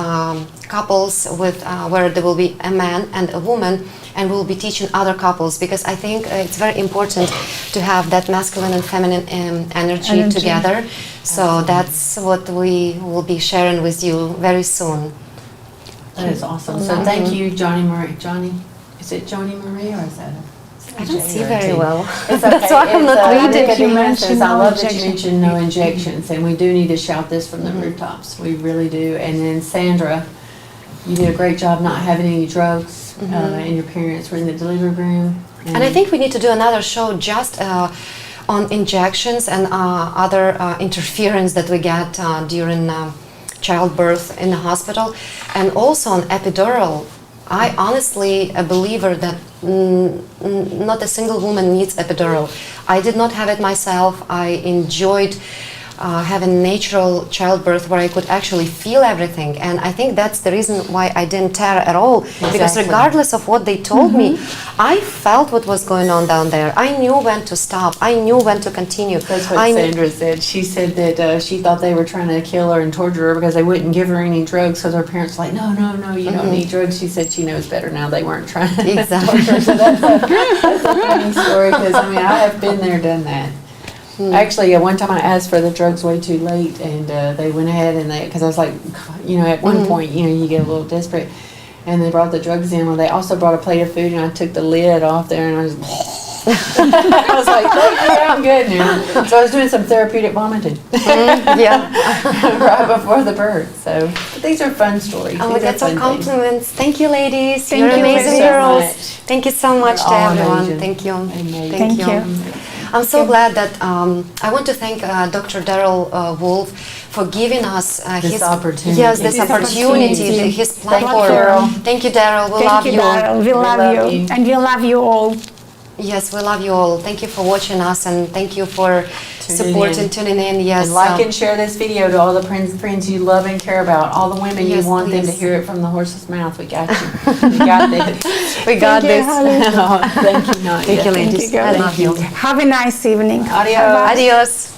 couples with where there will be a man and a woman, and we'll be teaching other couples, because I think it's very important to have that masculine and feminine energy together. So that's what we will be sharing with you very soon. That is awesome. So thank you, Johnny Marie. Johnny, is it Johnny Marie or is that I don't see very well. It's That's why I'm not reading. I love that you mentioned no injections, and we do need to shout this from the rooftops. We really do. And then Sandra, you did a great job not having any drugs, and your parents were in the delivery room. And I think we need to do another show just on injections and other interference that we get during childbirth in the hospital, and also on epidural. I honestly a believer that not a single woman needs epidural. I did not have it myself. I enjoyed having natural childbirth where I could actually feel everything, and I think that's the reason why I didn't tear at all. Because regardless of what they told me, I felt what was going on down there. I knew when to stop. I knew when to continue. That's what Sandra said. She said that she thought they were trying to kill her and torture her because they wouldn't give her any drugs, because her parents were like, no, you don't need drugs. She said she knows better now. They weren't trying to torture her. So that's a funny story, because I mean, I have been there, done that. Actually, one time I asked for the drugs way too late, and they went ahead and because I was like, at one point, you get a little desperate, and they brought the drugs in. Well, they also brought a plate of food, and I took the lid off there, and I was, I was like, yeah, I'm good now. So I was doing some therapeutic vomiting. Right before the birth. So but these are fun stories. Oh, we got some compliments. Thank you, ladies. Thank You're you amazing so girls. much. Thank you so much to all everyone. amazing. Thank you. Amazing. Thank you. I'm so you. glad that I want to thank Dr. Daryl Wolf for giving us This opportunity. Yes, this This opportunity, opportunity. his Thank you, platform. Daryl. Thank you, Daryl. We Thank love you, you. Daryl. We love love you. you. And we love you all. Yes, we love you all. Thank you for watching us, and thank you for supporting, tuning in. Yes, And like and share this video to all the friends you love and care about. All the women Yes, you want them to please. hear it from the horse's mouth. We got you. We got this. we got Thank you, this. Holly. Thank you, Nadia. Thank you, ladies. Thank you, I girls. love you. Have a nice evening. Adios. Bye-bye. Adios.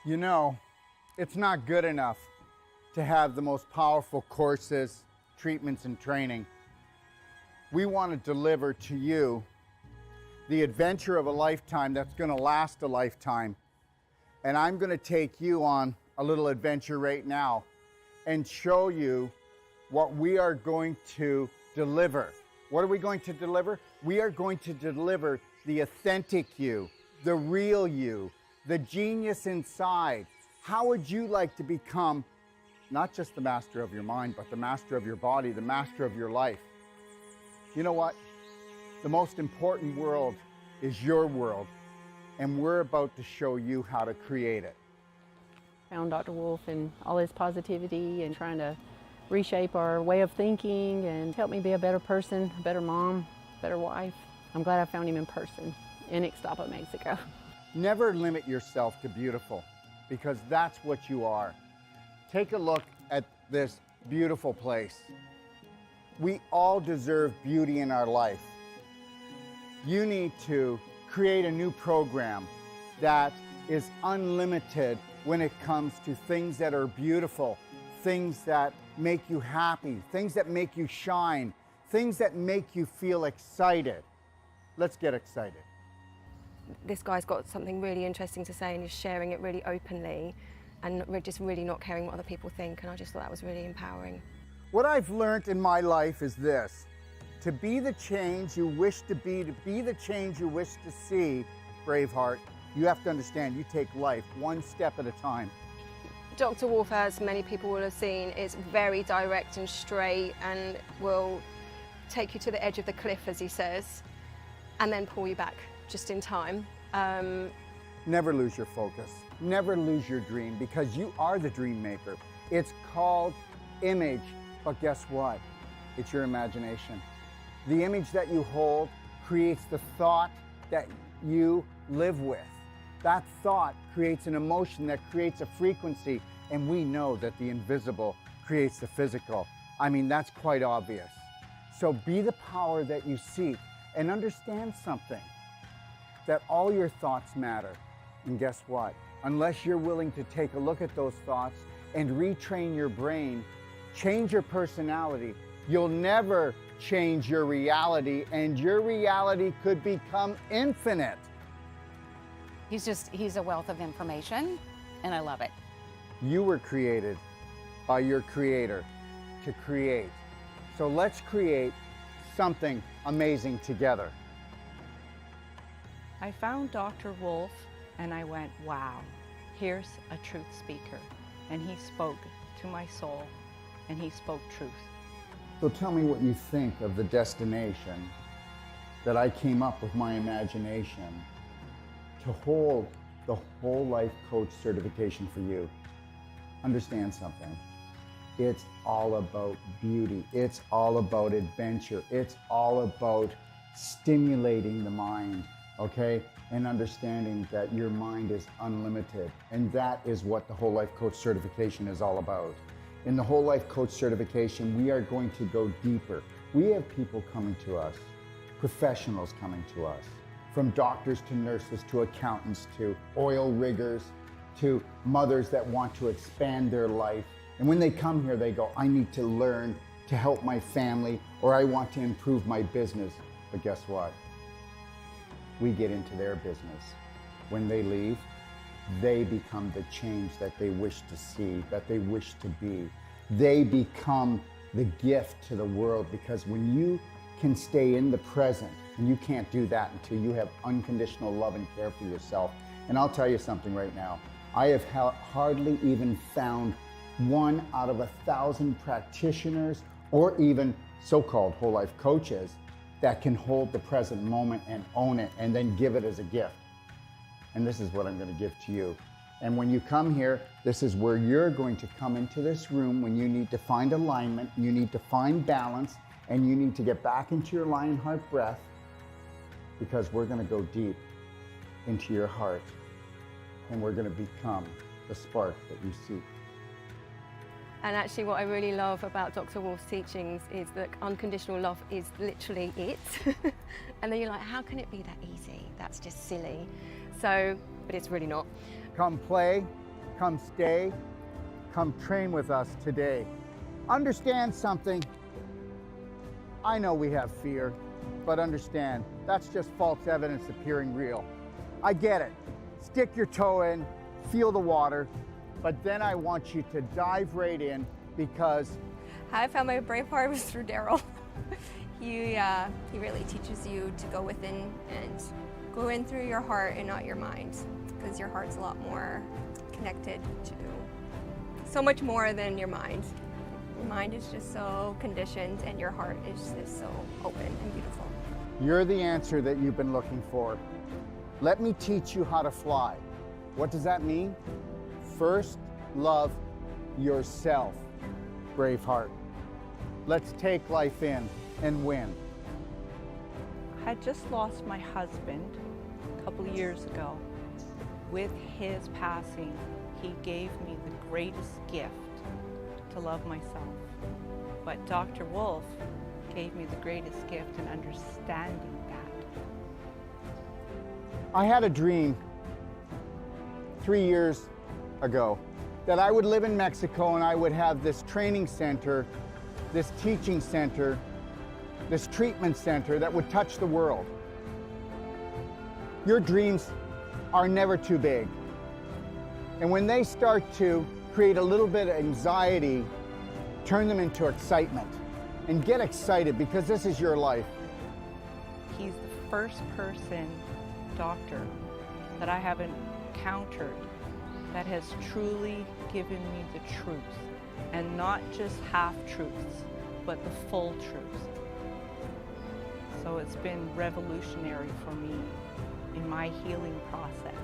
You know, it's not good enough to have the most powerful courses, treatments, and training. We want to deliver to you the adventure of a lifetime that's going to last a lifetime. And I'm going to take you on a little adventure right now and show you what we are going to deliver. What are we going to deliver? We are going to deliver the authentic you, the real you, the genius inside. How would you like to become not just the master of your mind, but the master of your body, the master of your life? You know what? The most important world is your world. and we're about to show you how to create it. Found Dr. Wolf and all his positivity and trying to reshape our way of thinking and help me be a better person, a better mom, better wife. I'm glad I found him in person in Ixtapa, Mexico. Never limit yourself to beautiful, because that's what you are. Take a look at this beautiful place. We all deserve beauty in our life. You need to create a new program that is unlimited when it comes to things that are beautiful, things that make you happy, things that make you shine, things that make you feel excited. Let's get excited. This guy's got something really interesting to say and he's sharing it really openly and just really not caring what other people think, and I just thought that was really empowering. What I've learned in my life is this: to be the change you wish to be the change you wish to see, Braveheart, you have to understand you take life one step at a time. Dr. Wolf, as many people will have seen, is very direct and straight and will take you to the edge of the cliff, as he says, and then pull you back just in time. Never lose your focus. Never lose your dream, because you are the dream maker. It's called image, but guess what? It's your imagination. The image that you hold creates the thought that you live with. That thought creates an emotion that creates a frequency, and we know that the invisible creates the physical. I mean, that's quite obvious. So be the power that you seek, and understand something, that all your thoughts matter. And guess what? Unless you're willing to take a look at those thoughts and retrain your brain, change your personality, you'll never change your reality, and your reality could become infinite. He's a wealth of information, and I love it. You were created by your creator to create. So let's create something amazing together. I found Dr. Wolf and I went, wow, here's a truth speaker. And he spoke to my soul, and he spoke truth. So tell me what you think of the destination that I came up with my imagination to hold the whole life coach certification for you. Understand something. It's all about beauty. It's all about adventure. It's all about stimulating the mind, okay? And understanding that your mind is unlimited. And that is what the Whole Life Coach certification is all about. In the Whole Life Coach certification, we are going to go deeper. We have people coming to us, professionals coming to us, from doctors to nurses to accountants to oil riggers to mothers that want to expand their life. And when they come here, they go, I need to learn to help my family, or I want to improve my business. But guess what? We get into their business. When they leave, they become the change that they wish to see, that they wish to be. They become the gift to the world, because when you can stay in the present, and you can't do that until you have unconditional love and care for yourself. And I'll tell you something right now. I have hardly even found 1 out of 1,000 practitioners, or even so-called whole life coaches, that can hold the present moment and own it and then give it as a gift. And this is what I'm going to give to you. And when you come here, this is where you're going to come into this room when you need to find alignment, you need to find balance, and you need to get back into your lion heart breath, because we're going to go deep into your heart, and we're going to become the spark that you seek. And actually what I really love about Dr. Wolf's teachings is that unconditional love is literally it. And then you're like, how can it be that easy? That's just silly. So, but it's really not. Come play, come stay, come train with us today. Understand something. I know we have fear, but understand, that's just false evidence appearing real. I get it. Stick your toe in, feel the water, but then I want you to dive right in, because How I found my brave heart was through Daryl. He really teaches you to go within and go in through your heart and not your mind, because your heart's a lot more connected to so much more than your mind. Your mind is just so conditioned, and your heart is just so open and beautiful. you're the answer that you've been looking for. Let me teach you how to fly. What does that mean? First, love yourself, Braveheart. Let's take life in and win. I had just lost my husband a couple of years ago. With his passing, he gave me the greatest gift to love myself. But Dr. Wolf gave me the greatest gift in understanding that. I had a dream 3 years ago that I would live in Mexico and I would have this training center, this teaching center, this treatment center that would touch the world. Your dreams are never too big. And when they start to create a little bit of anxiety, turn them into excitement. And get excited because this is your life. He's the first doctor that I have encountered that has truly given me the truth. And not just half-truths, but the full truth. So it's been revolutionary for me in my healing process.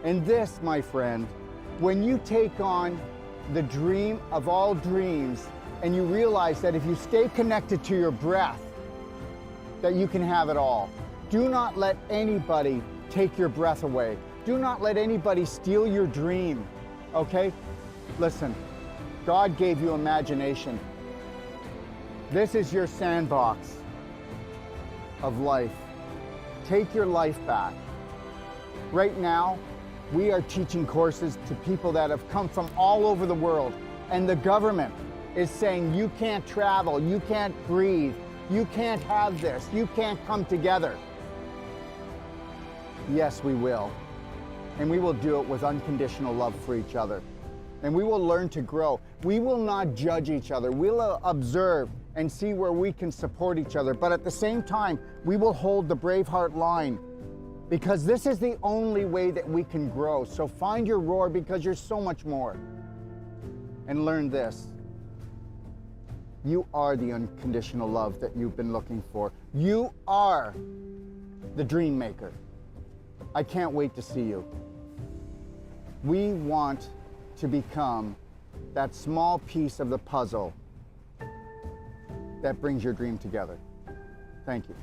And this, my friend, when you take on the dream of all dreams and you realize that if you stay connected to your breath, that you can have it all. Do not let anybody take your breath away. Do not let anybody steal your dream, okay? Listen, God gave you imagination. This is your sandbox of life. Take your life back. Right now, we are teaching courses to people that have come from all over the world, and the government is saying you can't travel, you can't breathe, you can't have this, you can't come together. Yes, we will. And we will do it with unconditional love for each other. And we will learn to grow. We will not judge each other. We'll observe and see where we can support each other. But at the same time, we will hold the Braveheart line, because this is the only way that we can grow. So find your roar, because you're so much more. And learn this. You are the unconditional love that you've been looking for. You are the dream maker. I can't wait to see you. We want to become that small piece of the puzzle that brings your dream together. Thank you.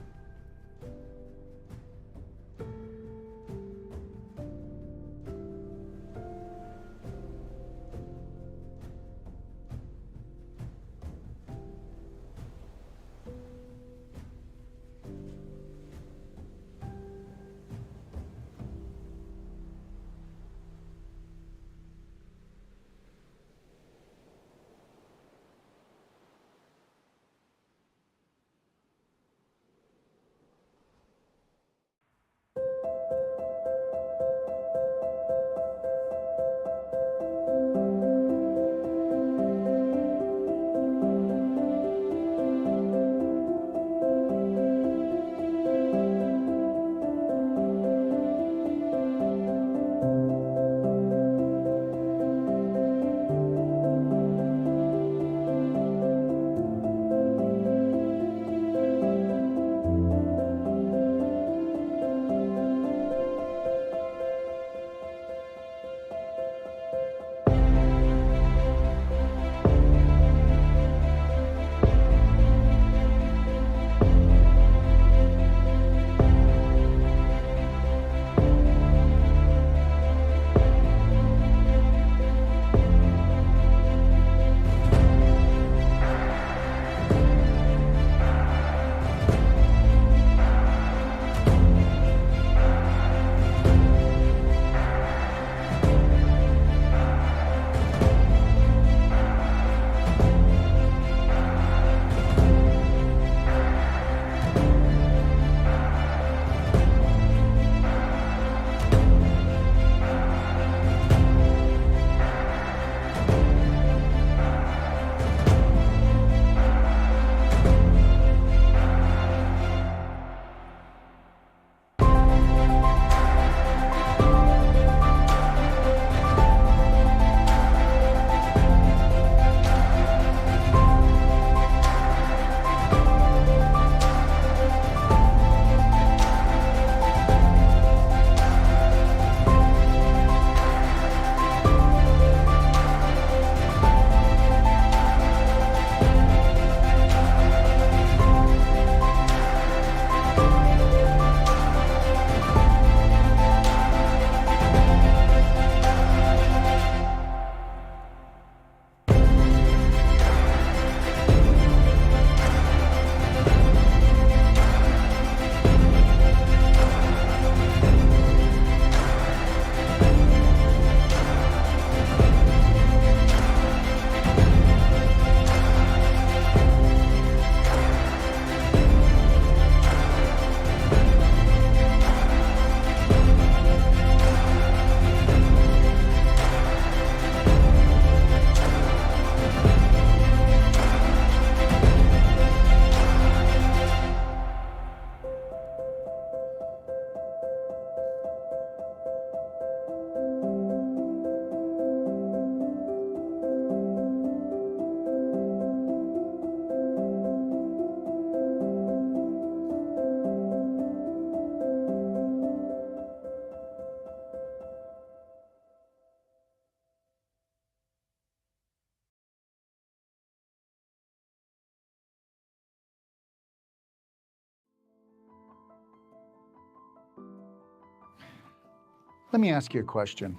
Let me ask you a question.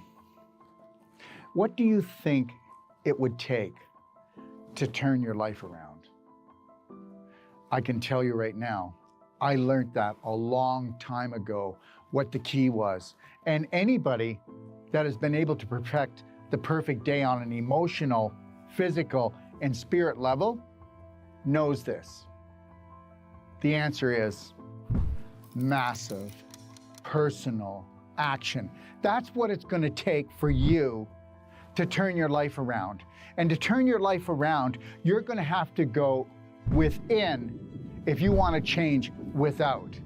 What do you think it would take to turn your life around? I can tell you right now, I learned that a long time ago, what the key was. And anybody that has been able to perfect the perfect day on an emotional, physical, and spirit level knows this. The answer is massive, personal action. That's what it's going to take for you to turn your life around. And to turn your life around, you're going to have to go within if you want to change without.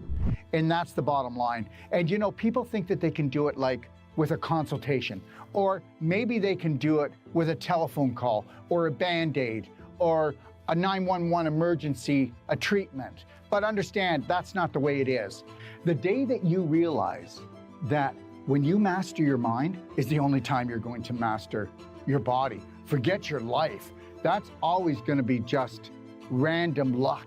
And that's the bottom line. And you know, people think that they can do it like with a consultation, or maybe they can do it with a telephone call or a Band-Aid or a 911 emergency, a treatment. But understand, that's not the way it is. The day that you realize that when you master your mind is the only time you're going to master your body. Forget your life. That's always going to be just random luck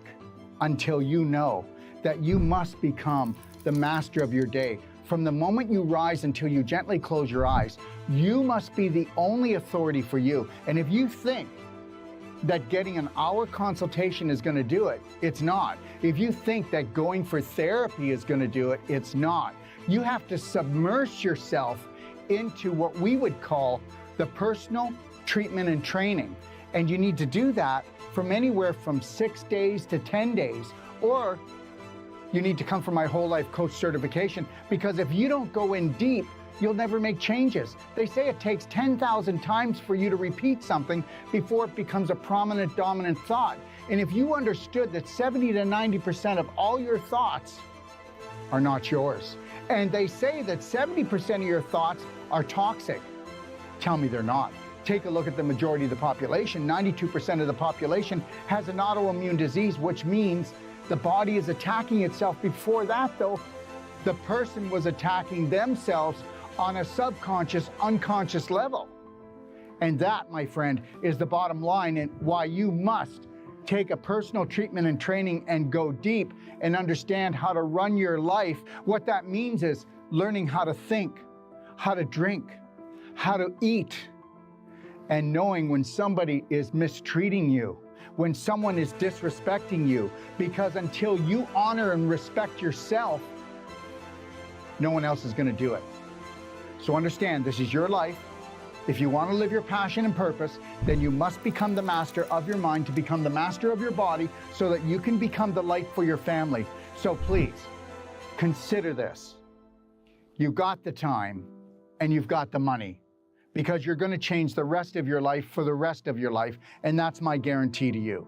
until you know that you must become the master of your day. From the moment you rise until you gently close your eyes, you must be the only authority for you. And if you think that getting an hour consultation is going to do it, it's not. If you think that going for therapy is going to do it, it's not. You have to submerge yourself into what we would call the personal treatment and training. And you need to do that from anywhere from 6 days to 10 days, or you need to come for my whole life coach certification, because if you don't go in deep, you'll never make changes. They say it takes 10,000 times for you to repeat something before it becomes a prominent, dominant thought. And if you understood that 70 to 90% of all your thoughts are not yours, and they say that 70% of your thoughts are toxic, tell me they're not. Take a look at the majority of the population. 92% of the population has an autoimmune disease, which means the body is attacking itself. Before that, though, the person was attacking themselves on a subconscious, unconscious level. And that, my friend, is the bottom line, and why you must take a personal treatment and training and go deep and understand how to run your life. What that means is learning how to think, how to drink, how to eat, and knowing when somebody is mistreating you, when someone is disrespecting you, because until you honor and respect yourself, no one else is going to do it. So understand, this is your life. If you want to live your passion and purpose, then you must become the master of your mind to become the master of your body so that you can become the light for your family. So please, consider this. You've got the time and you've got the money, because you're going to change the rest of your life for the rest of your life, and that's my guarantee to you.